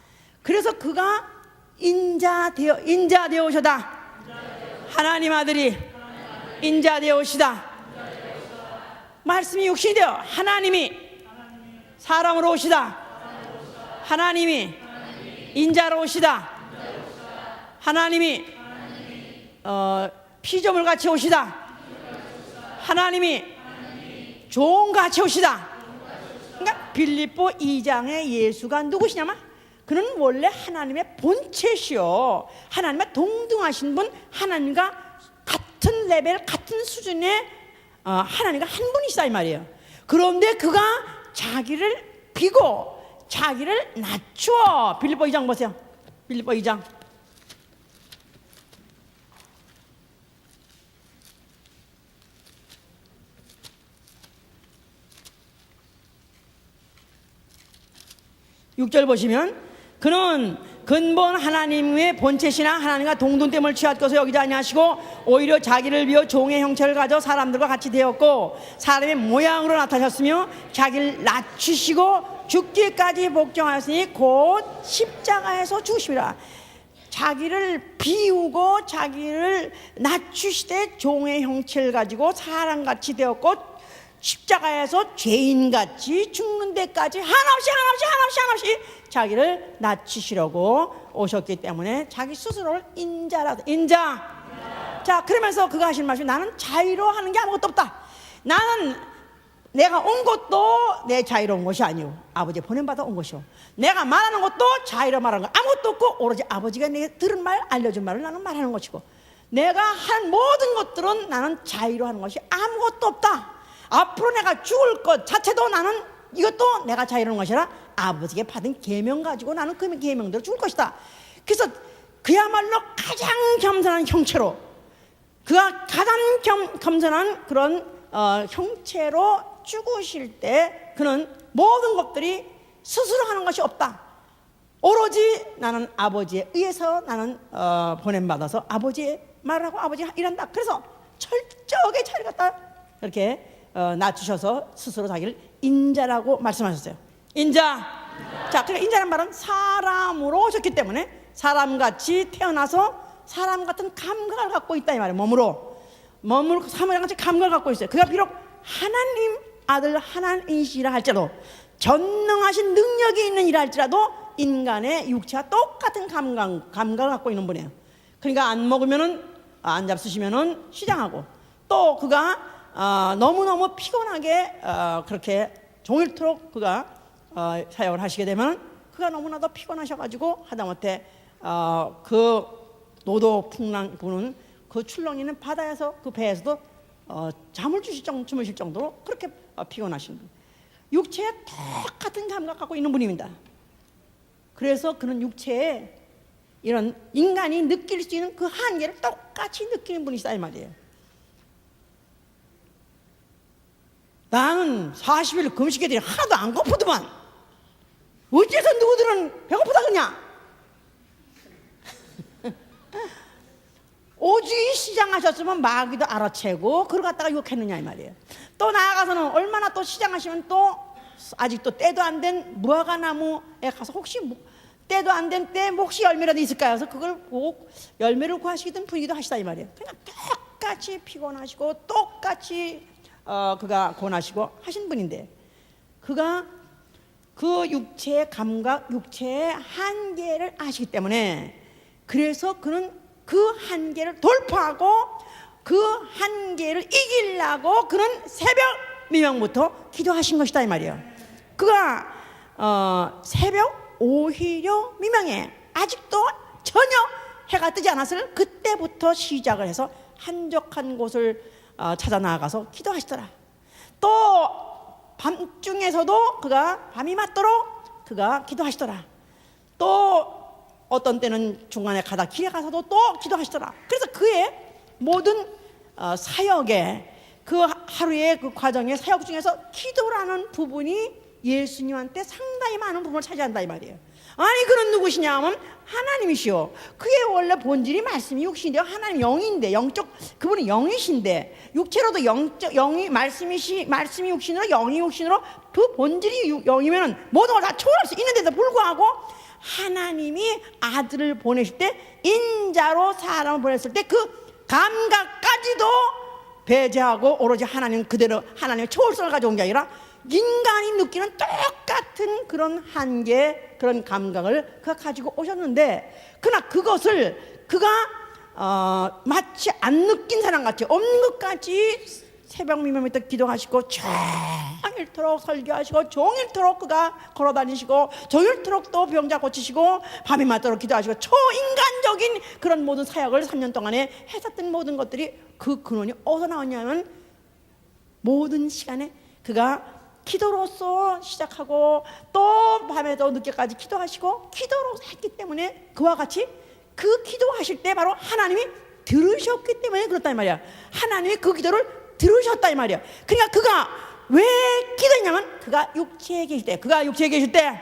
그래서 그가 인자되어 오셔다. 하나님 아들이 인자되어 오시다. 말씀이 육신이 되어 하나님이 사람으로 오시다. 하나님이 인자로 오시다. 하나님이 피조물 같이 오시다. 하나님이 종같이 오시다. 그러니까 빌립보 2장의 예수가 누구시냐면 그는 원래 하나님의 본체시요, 하나님과 동등하신 분, 하나님과 같은 레벨, 같은 수준의 하나님과 한 분이시다 이 말이에요. 그런데 그가 자기를 비고 자기를 낮추어. 빌립보 2장 보세요. 빌립보 2장. 육 절 보시면 그는 근본 하나님의 본체시나 하나님과 동등됨을 취할 것을 여기지 아니하시고 오히려 자기를 비워 종의 형체를 가져 사람들과 같이 되었고 사람의 모양으로 나타나셨으며 자기를 낮추시고 죽기까지 복종하였으니 곧 십자가에서 죽으심이라. 자기를 비우고 자기를 낮추시되 종의 형체를 가지고 사람같이 되었고 십자가에서 죄인같이 죽는 데까지 한없이 자기를 낮추시려고 오셨기 때문에 자기 스스로를 인자. 자, 그러면서 그가 하신 말씀이 나는 자유로 하는 게 아무것도 없다. 나는 내가 온 것도 내 자유로운 것이 아니오, 아버지 보냄받아 온 것이오. 내가 말하는 것도 자유로 말하는 거 아무것도 없고 오로지 아버지가 내게 들은 말, 알려준 말을 나는 말하는 것이고 내가 한 모든 것들은 나는 자유로 하는 것이 아무것도 없다. 앞으로 내가 죽을 것 자체도 나는 이것도 내가 자유로운 것이라 아버지께 받은 계명 가지고 나는 그 계명대로 죽을 것이다. 그래서 그야말로 가장 겸손한 형체로, 그가 가장 겸손한 그런 형체로 죽으실 때 그는 모든 것들이 스스로 하는 것이 없다. 오로지 나는 아버지에 의해서 나는 보냄받아서 아버지의 말을 하고 아버지가 일한다. 그래서 철저하게 자기를 갖다 그렇게 낮추셔서 스스로 자기를 인자라고 말씀하셨어요. 인자. 자, 그러니까 인자란 말은 사람으로 오셨기 때문에 사람같이 태어나서 사람 같은 감각을 갖고 있다 이 말이에요. 몸으로 사람이랑 같이 감각을 갖고 있어요. 그가 비록 하나님 아들 하나님이시라 할지라도 전능하신 능력이 있는 이라 할지라도 인간의 육체와 똑같은 감각을 갖고 있는 분이에요. 그러니까 안 먹으면은 안 잡수시면은 시장하고, 또 그가 너무너무 피곤하게 그렇게 종일토록 그가 사역을 하시게 되면 그가 너무나도 피곤하셔가지고 하다못해 그 노도 풍랑 부는 그 출렁이는 바다에서 그 배에서도 주무실 정도로 그렇게 피곤하신 분, 육체에 똑같은 감각 갖고 있는 분입니다. 그래서 그는 육체에 이런 인간이 느낄 수 있는 그 한계를 똑같이 느끼는 분이시다 이 말이에요. 나는 40일 금식했더니 하나도 안 고프더만 어째서 누구들은 배고프다 그러냐. 오직 시장하셨으면 마귀도 알아채고 그걸 갖다가 유혹했느냐 이 말이에요. 또 나아가서는 얼마나 또 시장하시면 또 아직도 때도 안 된 무화과 나무에 가서 혹시 때도 안 된 때 혹시 열매라도 있을까요? 그래서 그걸 꼭 열매를 구하시던 분이기도 하시다 이 말이에요. 그냥 똑같이 피곤하시고 똑같이 그가 고나시고 하신 분인데, 그가 그 육체의 감각, 육체의 한계를 아시기 때문에, 그래서 그는 그 한계를 돌파하고 그 한계를 이기려고 그는 새벽 미명부터 기도하신 것이다 이 말이에요. 그가 새벽 오히려 미명에 아직도 전혀 해가 뜨지 않았을 그때부터 시작을 해서 한적한 곳을 찾아 나아가서 기도하시더라. 또 밤중에서도 그가 밤이 맞도록 그가 기도하시더라. 또 어떤 때는 중간에 가다 길에 가서도 또 기도하시더라. 그래서 그의 모든 사역의 그 하루의 그 과정의 사역 중에서 기도라는 부분이 예수님한테 상당히 많은 부분을 차지한다 이 말이에요. 아니 그는 누구시냐 하면 하나님이시오. 그의 원래 본질이 말씀이 육신인데요, 하나님 영인데, 영적 그분은 영이신데, 육체로도 영이 말씀이 육신으로, 영이 육신으로, 그 본질이 영이면 모든 걸 다 초월할 수 있는데도 불구하고 하나님이 아들을 보내실 때, 인자로 사람을 보냈을 때 그 감각까지도 배제하고 오로지 하나님 그대로 하나님의 초월성을 가져온 게 아니라 인간이 느끼는 똑같은 그런 한계, 그런 감각을 그가 가지고 오셨는데, 그러나 그것을 그가 마치 안 느낀 사람같이 없는 것까지 새벽 미명부터 기도하시고 종일토록 설교하시고 종일토록 그가 걸어다니시고 종일토록 또 병자 고치시고 밤이 맞도록 기도하시고 초인간적인 그런 모든 사역을 3년 동안에 했었던 모든 것들이 그 근원이 어디서 나왔냐면, 모든 시간에 그가 기도로서 시작하고 또 밤에도 늦게까지 기도하시고 기도로 했기 때문에, 그와 같이 그 기도하실 때 바로 하나님이 들으셨기 때문에 그렇다 이 말이야. 하나님이 그 기도를 들으셨다 이 말이야. 그러니까 그가 왜 기도했냐면, 그가 육체에 계실 때,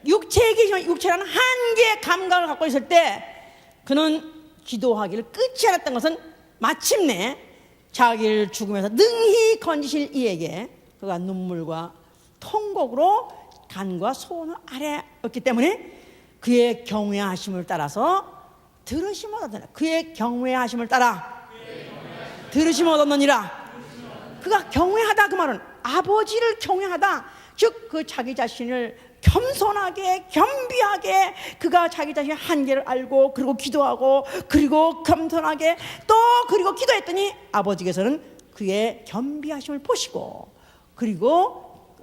육체에 계시면 육체라는 한계의 감각을 갖고 있을 때 그는 기도하기를 끝이 않았던 것은 마침내 자기를 죽음에서 능히 건지실 이에게 그가 눈물과 통곡으로 간과 소원을 아뢰었기 때문에 그의 경외하심을 따라서 들으심을 얻었느니라. 그의 경외하심을 따라 들으심을 얻었느니라. 그가 경외하다 그 말은 아버지를 경외하다, 즉 그 자기 자신을 겸손하게 겸비하게 그가 자기 자신의 한계를 알고 그리고 기도하고 그리고 겸손하게 또 그리고 기도했더니 아버지께서는 그의 겸비하심을 보시고 그리고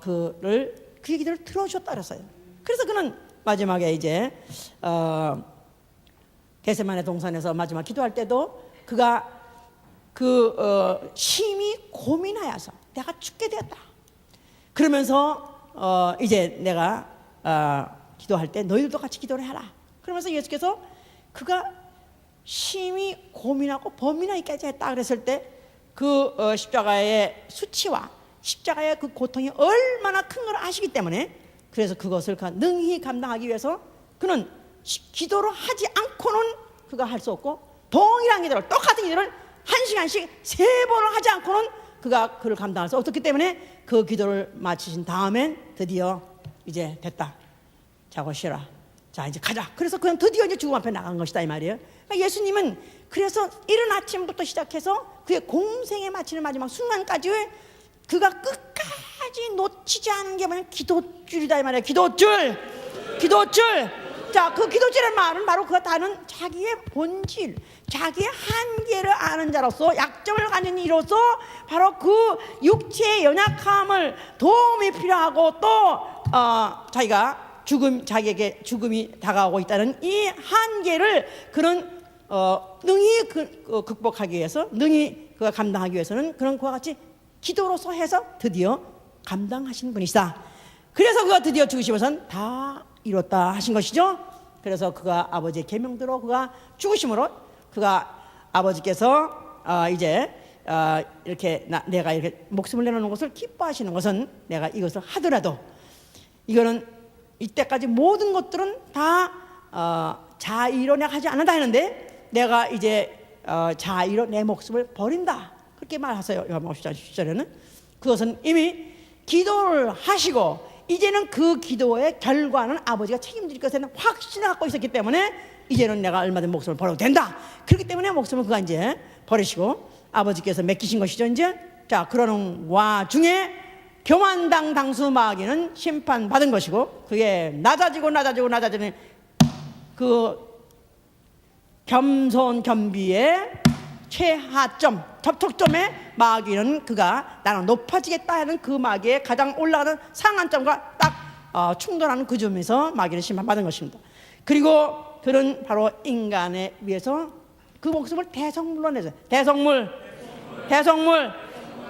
그의 기도를 들어주셨다 그랬어요. 그래서 그는 마지막에 이제 겟세마네 동산에서 마지막 기도할 때도 그가 심히 고민하여서 내가 죽게 되었다. 그러면서 이제 내가 기도할 때 너희들도 같이 기도를 해라. 그러면서 예수께서 그가 심히 고민하고 범인하기까지 했다 그랬을 때 그 십자가의 수치와 십자가의 그 고통이 얼마나 큰 걸 아시기 때문에, 그래서 그것을 능히 감당하기 위해서 그는 기도를 하지 않고는 그가 할 수 없고, 동일한 기도를, 똑같은 기도를 한 시간씩 3번을 하지 않고는 그가 그를 감당할 수 없었기 때문에 그 기도를 마치신 다음엔 드디어 이제 됐다, 자고 쉬라, 자 이제 가자. 그래서 그는 드디어 이제 죽음 앞에 나간 것이다 이 말이에요. 그러니까 예수님은 그래서 이른 아침부터 시작해서 그의 공생에 마치는 마지막 순간까지 그가 끝까지 놓치지 않은 게 뭐냐, 기도줄이다 이 말이에요. 기도줄. 자, 그 기도줄의 말은 바로 그가 다는 자기의 본질, 자기의 한계를 아는 자로서, 약점을 가진 이로서 바로 그 육체의 연약함을, 도움이 필요하고 또 자기가 자기에게 죽음이 다가오고 있다는 이 한계를 그는 능히 극복하기 위해서, 능히 그가 감당하기 위해서는 그런 그와 같이 기도로서 해서 드디어 감당하신 분이시다. 그래서 그가 드디어 죽으시면서 다 이뤘다 하신 것이죠. 그래서 그가 아버지의 계명대로 그가 죽으심으로 그가 아버지께서 이제 이렇게 내가 이렇게 목숨을 내놓는 것을 기뻐하시는 것은, 내가 이것을 하더라도 이거는 이때까지 모든 것들은 다 자의로 내가 하지 않는다 했는데, 내가 이제 자의로 내 목숨을 버린다, 그렇게 말하세요. 요한복음 10장 10절에는 그것은 이미 기도를 하시고 이제는 그 기도의 결과는 아버지가 책임질 것에는 확신을 갖고 있었기 때문에 이제는 내가 얼마든 목숨을 버려도 된다. 그렇기 때문에 목숨을 그가 이제 버리시고 아버지께서 맡기신 것이죠. 이제 자, 그러는 와중에 교만당 당수 마귀는 심판받은 것이고, 그게 낮아지는 그 겸손 겸비의 최하점, 접촉점에 마귀는 그가 나는 높아지겠다 하는 그 마귀의 가장 올라가는 상한점과 딱 충돌하는 그 점에서 마귀는 심판받은 것입니다. 그리고 그는 바로 인간에 위해서 그 목숨을 대성물로 내서, 대성물.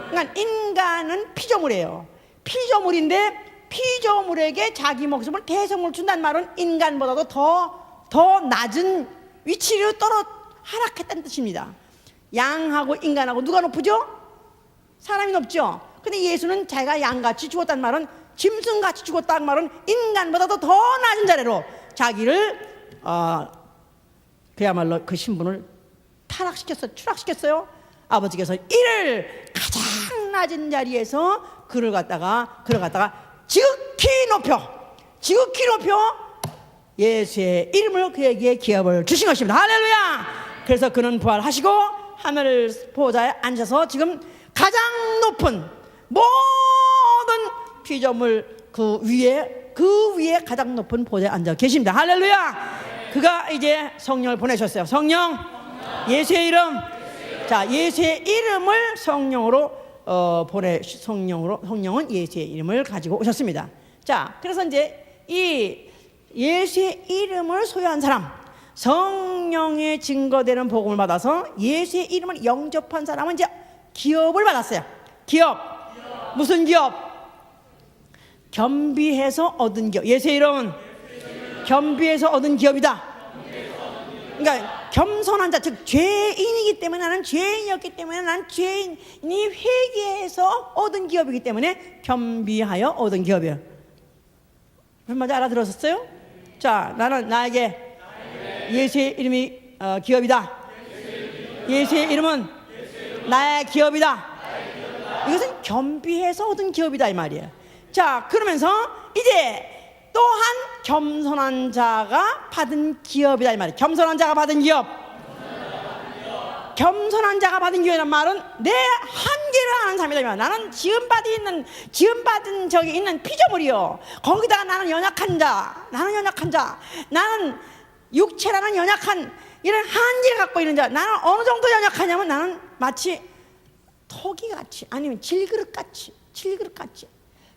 그러니까 인간은 피조물이에요. 피조물인데 피조물에게 자기 목숨을 대성물 준다는 말은 인간보다도 더 낮은 위치로 하락했다는 뜻입니다. 양하고 인간하고 누가 높으죠? 사람이 높죠. 근데 예수는 자기가 양같이 죽었다는 말은, 짐승같이 죽었다는 말은 인간보다도 더 낮은 자리로 자기를 그야말로 그 신분을 추락시켰어요. 아버지께서 이를 가장 낮은 자리에서 그를 갖다가 지극히 높여 예수의 이름을 그에게 기업을 주신 것입니다. 할렐루야. 그래서 그는 부활하시고 하늘 보좌에 앉아서 지금 가장 높은 모든 피조물 그 위에 가장 높은 보좌에 앉아 계십니다. 할렐루야. 그가 이제 성령을 보내셨어요. 성령, 예수의 이름. 자, 예수의 이름을 성령으로 성령은 예수의 이름을 가지고 오셨습니다. 자, 그래서 이제 이 예수의 이름을 소유한 사람, 성령의 증거되는 복음을 받아서 예수의 이름을 영접한 사람은 이제 기업을 받았어요. 기업. 무슨 기업? 겸비해서 얻은 기업. 예수의 이름은 겸비해서 얻은 기업이다. 그러니까 겸손한 자, 즉 죄인이기 때문에, 나는 죄인이었기 때문에, 나는 죄인이 회개해서 얻은 기업이기 때문에 겸비하여 얻은 기업이에요. 무슨 말인지 알아들었었어요? 자, 나에게 예수의 이름이 기업이다. 예수의 이름은 나의 기업이다. 이것은 겸비해서 얻은 기업이다 이 말이에요. 자, 그러면서 이제 또한 겸손한 자가 받은 기업이다 이 말이에요. 겸손한 자가 받은 기업. 겸손한 자가 받은 기업이란 말은 내 한계를 아는 사람이다 이 말이에요. 나는 지음받은 적이 있는 피조물이요. 거기다가 나는 연약한 자, 나는 육체라는 연약한 이런 한계를 갖고 있는 자. 나는 어느 정도 연약하냐면 나는 마치 토기같이, 아니면 질그릇같이.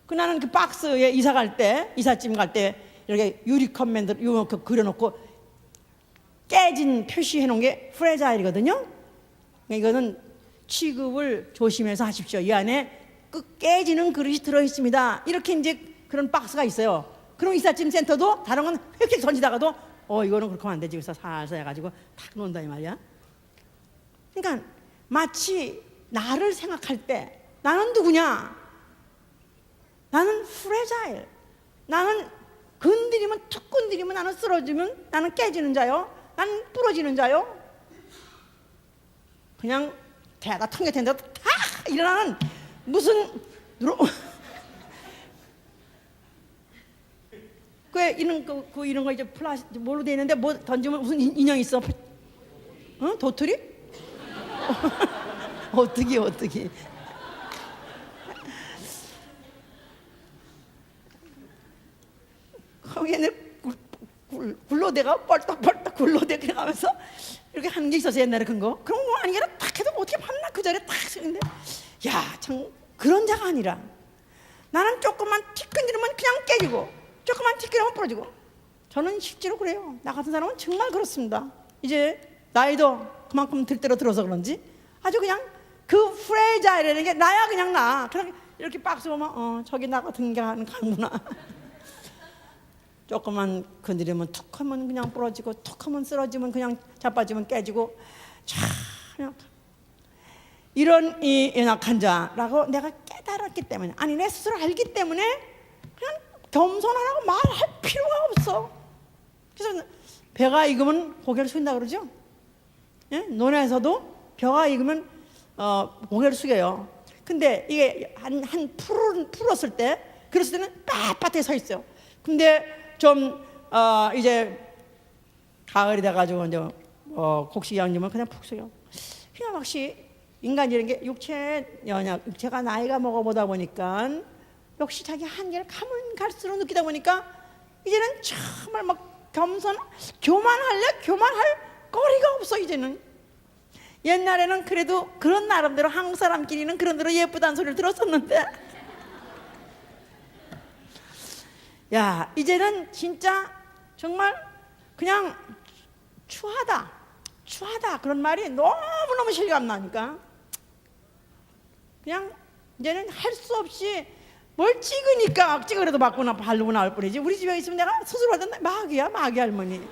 그 나는 그 박스에 이삿짐 갈 때 이렇게 유리컵 이렇게 그려놓고 깨진 표시해 놓은 게 프레자일이거든요. 이거는 취급을 조심해서 하십시오. 이 안에 깨지는 그릇이 들어있습니다. 이렇게 이제 그런 박스가 있어요. 그럼 이삿짐 센터도 다른 건 이렇게 던지다가도 이거는 그렇게 하면 안 되지. 그래서 살살 해가지고 탁 놓는다 이 말이야. 그러니까 마치 나를 생각할 때 나는 누구냐? 프레자일. 나는 건드리면 툭 건드리면 나는 쓰러지면 나는 깨지는 자요. 나는 부러지는 자요. 그냥 대가 텅겨텐데 다 일어나는 무슨 그 이런 거 이제 플라스틱 뭘로 돼 있는데 뭐 던지면 무슨 인형 있어? 어? 도토리? 어떻게? 거기에 굴러대가 뻘떡뻘떡 굴러대가 가면서 이렇게 하는 게 있었어 옛날에 그런 거. 그런 거 아니라 딱 해도 어떻게 봤나 그 자리에 딱 쓰는데 야 참 그런 자가 아니라 나는 조금만 티끈이면 그냥 깨지고 조금만 티끈하면 부러지고. 저는 실제로 그래요. 나 같은 사람은 정말 그렇습니다. 이제 나이도 그만큼 들 대로 들어서 그런지 아주 그냥 그 프레자일이라는 게 나야 그냥 나. 그냥 이렇게 박스 보면 저기 나 같은 게 가는구나. 조금만 건드리면 툭 하면 그냥 부러지고 툭 하면 쓰러지면 그냥 자빠지면 깨지고 참 이런 이 연약한 자라고 내가 깨달았기 때문에 아니 내 스스로 알기 때문에 그냥 겸손하라고 말할 필요가 없어. 그래서 벼가 익으면 고개를 숙인다 그러죠. 예? 논에서도 벼가 익으면 고개를 숙여요. 근데 이게 한 풀었을 때 그랬을 때는 빳빳하게 서 있어요. 근데 좀 이제 가을이 돼가지고 이제 곡식이 양념을 그냥 푹 숙여. 그냥 역시 인간이라는 게 육체가 나이가 먹어보다 보니까 역시 자기 한계를 가면 갈수록 느끼다 보니까 이제는 정말 막 교만할 거리가 없어. 이제는 옛날에는 그래도 그런 나름대로 한국 사람끼리는 그런 대로 예쁘다는 소리를 들었었는데 야 이제는 진짜 정말 그냥 추하다 그런 말이 너무너무 실감 나니까 그냥 이제는 할 수 없이 뭘 찍으니까 찍으라도 맞거나 바르고 나올 뿐이지. 우리 집에 있으면 내가 스스로 하던 마귀야 할머니.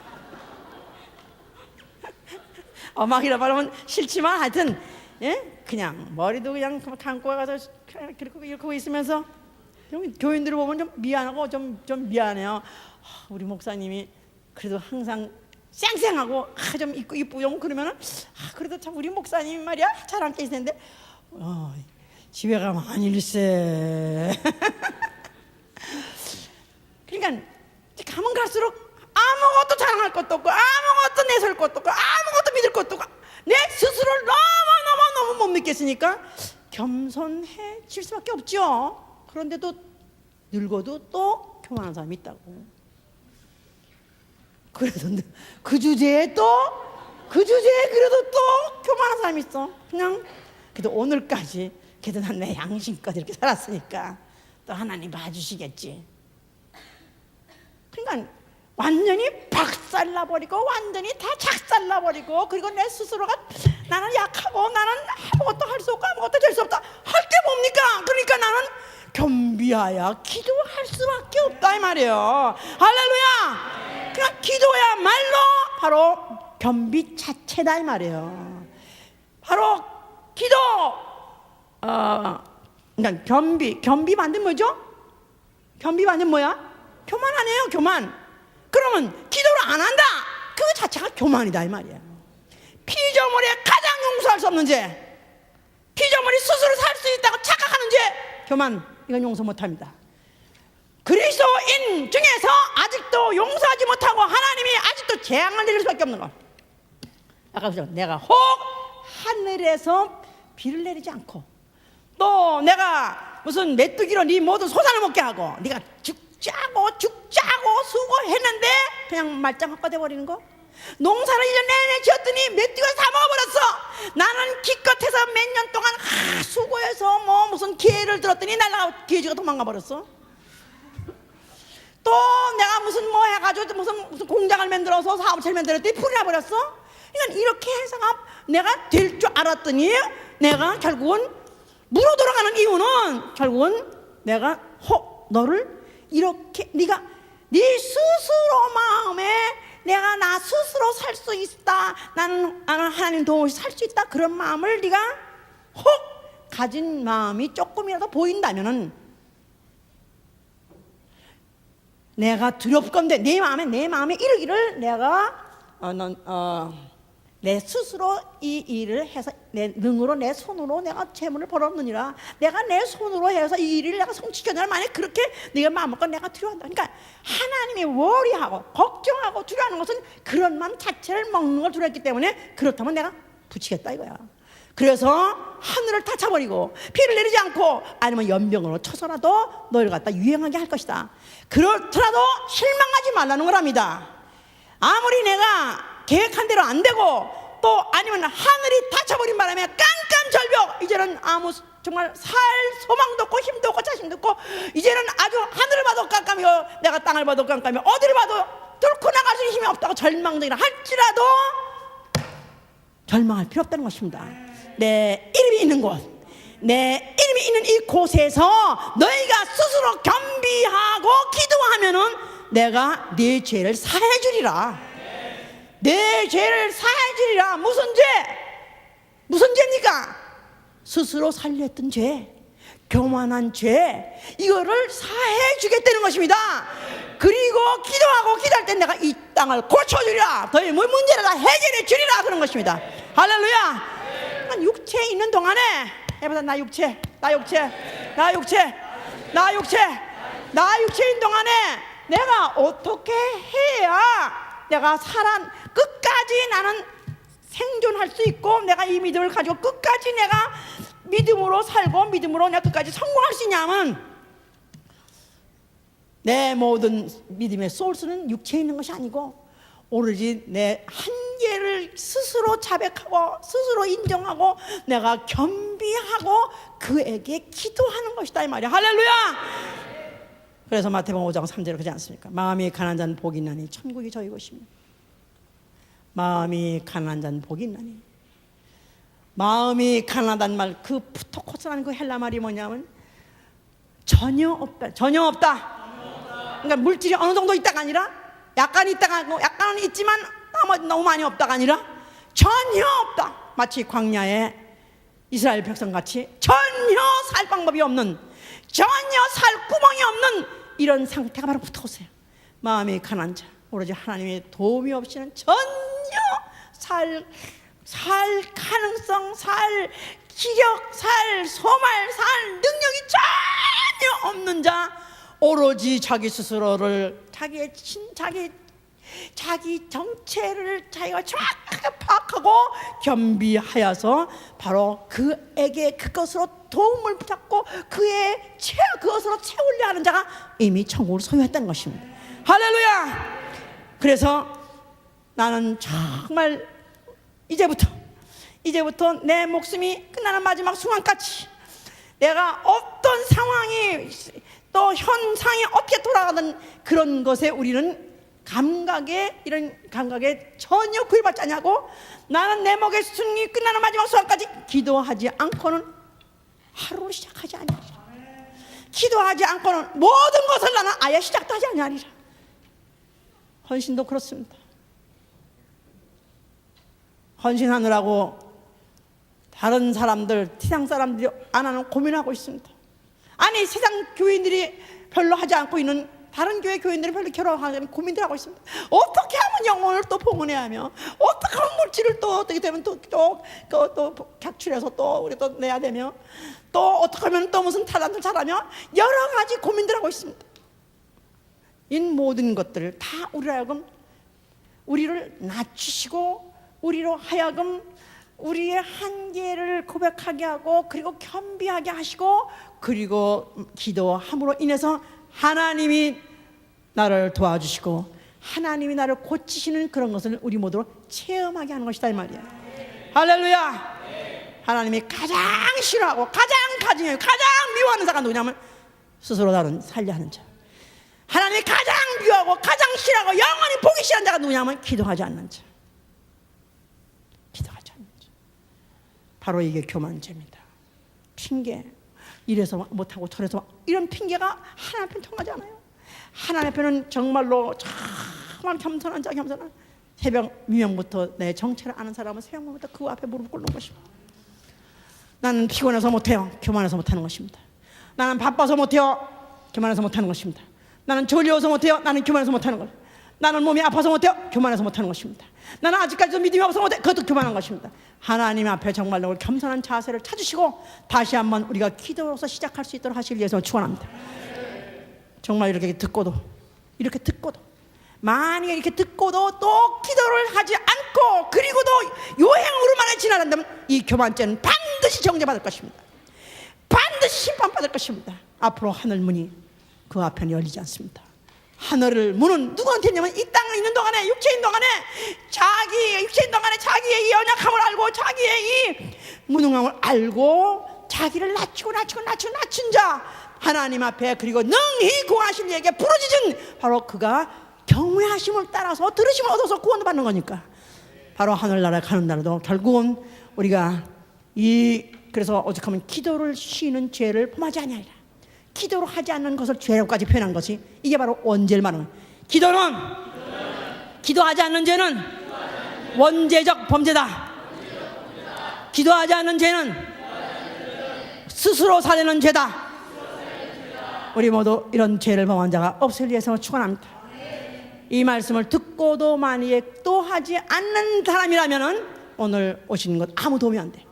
마귀라 말하면 싫지만 하여튼 예? 그냥 머리도 그냥 감고 가서 이렇게 있으면서 교인들을 보면 좀 미안하고 좀 미안해요. 우리 목사님이 그래도 항상 쌩쌩하고 좀 이쁘고 그러면은 그래도 참 우리 목사님 말이야 잘 안 계시는데 집에 가면 안 일세. 그러니까 가면 갈수록 아무것도 자랑할 것도 없고 아무것도 내세울 것도 없고 아무것도 믿을 것도 없고 내 스스로를 너무 못 믿겠으니까 겸손해질 수밖에 없죠. 그런데도 늙어도 또 교만한 사람이 있다고. 그래도 그 주제에 그래도 또 교만한 사람이 있어. 그냥 그래도 오늘까지 그래도 난 내 양심껏 이렇게 살았으니까 또 하나님 봐주시겠지. 그러니까 완전히 박살나버리고 완전히 다 작살나버리고 그리고 내 스스로가 나는 약하고 나는 아무것도 할 수 없고 아무것도 될 수 없다. 할 게 뭡니까? 그러니까 나는 겸비하여 기도할 수밖에 없다 이 말이에요. 할렐루야. 그냥 기도야말로 바로 겸비 자체다 이 말이에요. 바로 기도 그러니까 겸비 만든 뭐죠? 겸비 만든 뭐야? 교만 아니에요. 교만. 그러면 기도를 안 한다. 그거 자체가 교만이다 이 말이야. 피조물에 가장 용서할 수 없는 죄, 피조물이 스스로 살 수 있다고 착각하는 죄, 교만. 이건 용서 못합니다. 그리스도인 중에서 아직도 용서하지 못하고 하나님이 아직도 재앙을 내릴 수밖에 없는 거. 아까 그죠? 내가 혹 하늘에서 비를 내리지 않고 또 내가 무슨 메뚜기로 네 모든 소산을 먹게 하고 네가 죽자고 수고했는데 그냥 말짱 헛가돼 버리는 거. 농사를 1년 내내 지었더니 메뚜기가 다 먹어버렸어. 나는 기껏해서 몇 년 동안 수고해서 뭐 무슨 기회를 들었더니 날라가 기회주가 도망가 버렸어. 또 내가 무슨 뭐 해가지고 무슨 공장을 만들어서 사업체를 만들었더니 풀이 나버렸어. 그러니까 이렇게 해서 내가 될 줄 알았더니 내가 결국은 무로 돌아가는 이유는 결국은 내가 너를 이렇게 네가 네 스스로 마음에 내가 나 스스로 살 수 있다, 나는 하나님 도움 없이 살 수 있다, 그런 마음을 네가 혹 가진 마음이 조금이라도 보인다면은 내가 두렵건대 내 마음에 이르기를 내가 내 스스로 이 일을 해서 내 능으로 내 손으로 내가 재물을 벌었느니라. 내가 내 손으로 해서 이 일을 내가 성취하느라. 만약 그렇게 네가 마음 먹고 내가 두려워한다. 그러니까 하나님이 워리하고 걱정하고 두려워하는 것은 그런 마음 자체를 먹는 걸 두려웠기 때문에 그렇다면 내가 붙이겠다 이거야. 그래서 하늘을 닫아버리고 비를 내리지 않고 아니면 연병으로 쳐서라도 너희를 갖다 유행하게 할 것이다. 그렇더라도 실망하지 말라는 거랍니다. 아무리 내가 계획한 대로 안 되고 또 아니면 하늘이 닫혀버린 바람에 깜깜절벽, 이제는 아무 정말 살 소망도 없고 힘도 없고 자신도 없고 이제는 아주 하늘을 봐도 깜깜이고 내가 땅을 봐도 깜깜이고 어디를 봐도 뚫고 나갈 수 있는 힘이 없다고 절망적이라 할지라도 절망할 필요 없다는 것입니다. 내 이름이 있는 곳, 내 이름이 있는 이 곳에서 너희가 스스로 겸비하고 기도하면은 내가 네 죄를 사해 주리라. 내 죄를 사해 주리라. 무슨 죄입니까? 스스로 살렸던 죄, 교만한 죄, 이거를 사해 주겠다는 것입니다. 그리고 기도할 때 내가 이 땅을 고쳐주리라. 너희 문제를 다 해결해 주리라 그런 것입니다. 할렐루야. 육체에 있는 동안에 해보자. 나 육체인 동안에 내가 어떻게 해야 내가 끝까지 나는 생존할 수 있고 내가 이 믿음을 가지고 끝까지 내가 믿음으로 살고 믿음으로 내가 끝까지 성공할 수 있냐면, 내 모든 믿음의 소스는 육체에 있는 것이 아니고 오로지 내 한계를 스스로 자백하고 스스로 인정하고 내가 겸비하고 그에게 기도하는 것이다 이 말이야. 할렐루야. 그래서 마태복음 5장 3절에 그러지 않습니까? 마음이 가난한 자는 복이 있나니 천국이 저희 것입니다. 마음이 가난한 자는 복이 있나니. 마음이 가난하다는 말, 그 푸토코스라는 그 헬라 말이 뭐냐면 전혀 없다. 그러니까 물질이 어느 정도 있다가 아니라 약간 있다가 약간은 있지만 너무 많이 없다가 아니라 전혀 없다. 마치 광야에 이스라엘 백성같이 전혀 살 방법이 없는, 전혀 살 구멍이 없는 이런 상태가 바로 푸토코스예요. 마음이 가난한 자, 오로지 하나님의 도움이 없이는 전혀 살 가능성, 살 기력, 살 소말, 살 능력이 전혀 없는 자, 오로지 자기 스스로를 자기 정체를 자기가 정확하게 파악하고 겸비하여서 바로 그에게 그것으로 도움을 받고 그것으로 채우려 하는 자가 이미 천국을 소유했다는 것입니다. 할렐루야. 그래서 나는 정말 이제부터 내 목숨이 끝나는 마지막 순간까지 내가 어떤 상황이 또 현상이 어떻게 돌아가는 그런 것에 우리는 이런 감각에 전혀 구애받지 않냐고, 나는 내 목의 숨이 끝나는 마지막 순간까지 기도하지 않고는 하루를 시작하지 않으리라. 기도하지 않고는 모든 것을 나는 아예 시작도 하지 않으리라. 헌신도 그렇습니다. 헌신하느라고 다른 사람들, 세상 사람들이 안 하는 고민하고 있습니다. 아니, 세상 교인들이 별로 하지 않고 있는 다른 교회 교인들은 별로 결혼하려는 고민들 하고 있습니다. 어떻게 하면 영혼을 또 봉헌해야 하며, 어떻게 하면 물질을 또 어떻게 되면 또 객출해서 또 우리 또 내야 되며, 또 어떻게 하면 또 무슨 타란을 잘하며 여러 가지 고민들 하고 있습니다. 이 모든 것들을 다 우리를 낮추시고 우리로 하여금 우리의 한계를 고백하게 하고 그리고 겸비하게 하시고 그리고 기도함으로 인해서 하나님이 나를 도와주시고 하나님이 나를 고치시는 그런 것을 우리 모두로 체험하게 하는 것이다 이 말이야. 할렐루야. 하나님이 가장 싫어하고 가장 미워하는 자가 누구냐면 스스로 나를 살려 하는 자. 하나님이 가장 미워하고 가장 싫어하고 영원히 보기 싫어하는 자가 누구냐면 기도하지 않는 자. 바로 이게 교만죄입니다. 핑계, 이래서 못하고 저래서 이런 핑계가 하나님 앞에 통하지 않아요. 하나님 앞에는 정말 겸손한 자, 겸손한 새벽 미명부터 내 정체를 아는 사람은 새벽부터 그 앞에 무릎 꿇는 것입니다. 나는 피곤해서 못해요. 교만해서 못하는 것입니다. 나는 바빠서 못해요. 교만해서 못하는 것입니다. 나는 졸려서 못해요. 나는 교만해서 못하는 걸. 나는 몸이 아파서 못해요. 교만해서 못하는 것입니다. 나는 아직까지도 믿음이 없어서 못해. 그것도 교만한 것입니다. 하나님 앞에 정말로 겸손한 자세를 찾으시고 다시 한번 우리가 기도로서 시작할 수 있도록 하시길 위해서 축원합니다. 정말 이렇게 듣고도 만약에 이렇게 듣고도 또 기도를 하지 않고 그리고도 요행으로만 지나간다면 이 교만죄는 반드시 정죄받을 것입니다. 반드시 심판받을 것입니다. 앞으로 하늘 문이 그 앞에는 열리지 않습니다. 하늘을 문은 누구한테 있냐면 이 땅에 있는 동안에, 육체에 있는 동안에 육체인 동안에 자기의 이 연약함을 알고 자기의 이 무능함을 알고 자기를 낮춘 자 하나님 앞에 그리고 능히 구하신 이에게 부르짖은 바로 그가 경외하심을 따라서 들으심을 얻어서 구원을 받는 거니까 바로 하늘나라에 가는 날도 결국은 우리가 그래서 오직하면 기도를 쉬는 죄를 범하지 아니하리라. 기도를 하지 않는 것을 죄라고까지 표현한 것이 이게 바로 원죄를 말하는 거예요. 기도하지 않는 죄는 원죄적 범죄다. 기도하지 않는 죄는 스스로 살리는 죄다. 우리 모두 이런 죄를 범한 자가 없을 위해서 축원합니다. 이 말씀을 듣고도 만약에 또 하지 않는 사람이라면 오늘 오시는 것 아무 도움이 안 돼.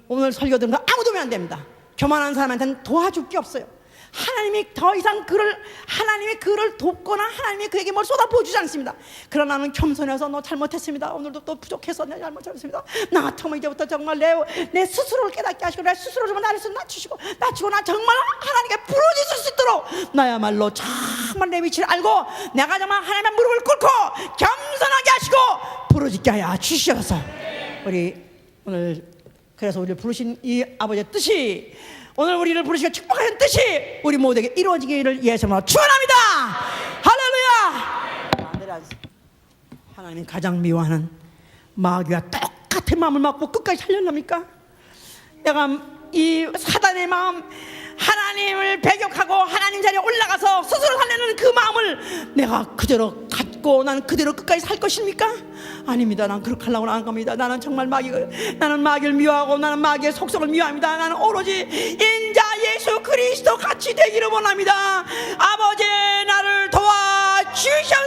오늘 설교 듣는 거 아무 도움이 안 됩니다. 교만한 사람한테는 도와줄 게 없어요. 하나님이 더 이상 하나님이 그를 돕거나 하나님이 그에게 뭘 쏟아부어주지 않습니다. 그러나 나는 겸손해서 너 잘못했습니다. 오늘도 또 부족해서 내가 잘못했습니다. 나 같으면 이제부터 정말 내 스스로를 깨닫게 하시고 내 스스로 좀 나를 낮추고 나 정말 하나님께 부르짖을 수 있도록 나야말로 정말 내 위치를 알고 내가 정말 하나님의 무릎을 꿇고 겸손하게 하시고 부르짖게 하여 주시옵소서. 우리 오늘 그래서 우리를 부르신 이 아버지의 뜻이 오늘 우리를 부르시고 축복하신 뜻이 우리 모두에게 이루어지기를 위해서만 축원합니다. 할렐루야. 하나님이 가장 미워하는 마귀와 똑같은 마음을 먹고 끝까지 살려납니까? 내가 이 사단의 마음, 하나님을 배격하고 하나님 자리에 올라가서 스스로 살려는 그 마음을 내가 그대로 갖고 나는 그대로 끝까지 살 것입니까? 아닙니다. 난 그렇게 하려고 안 겁니다. 나는 정말 나는 마귀를 미워하고 나는 마귀의 속성을 미워합니다. 나는 오로지 인자 예수 그리스도 같이 되기를 원합니다. 아버지 나를 도와주셔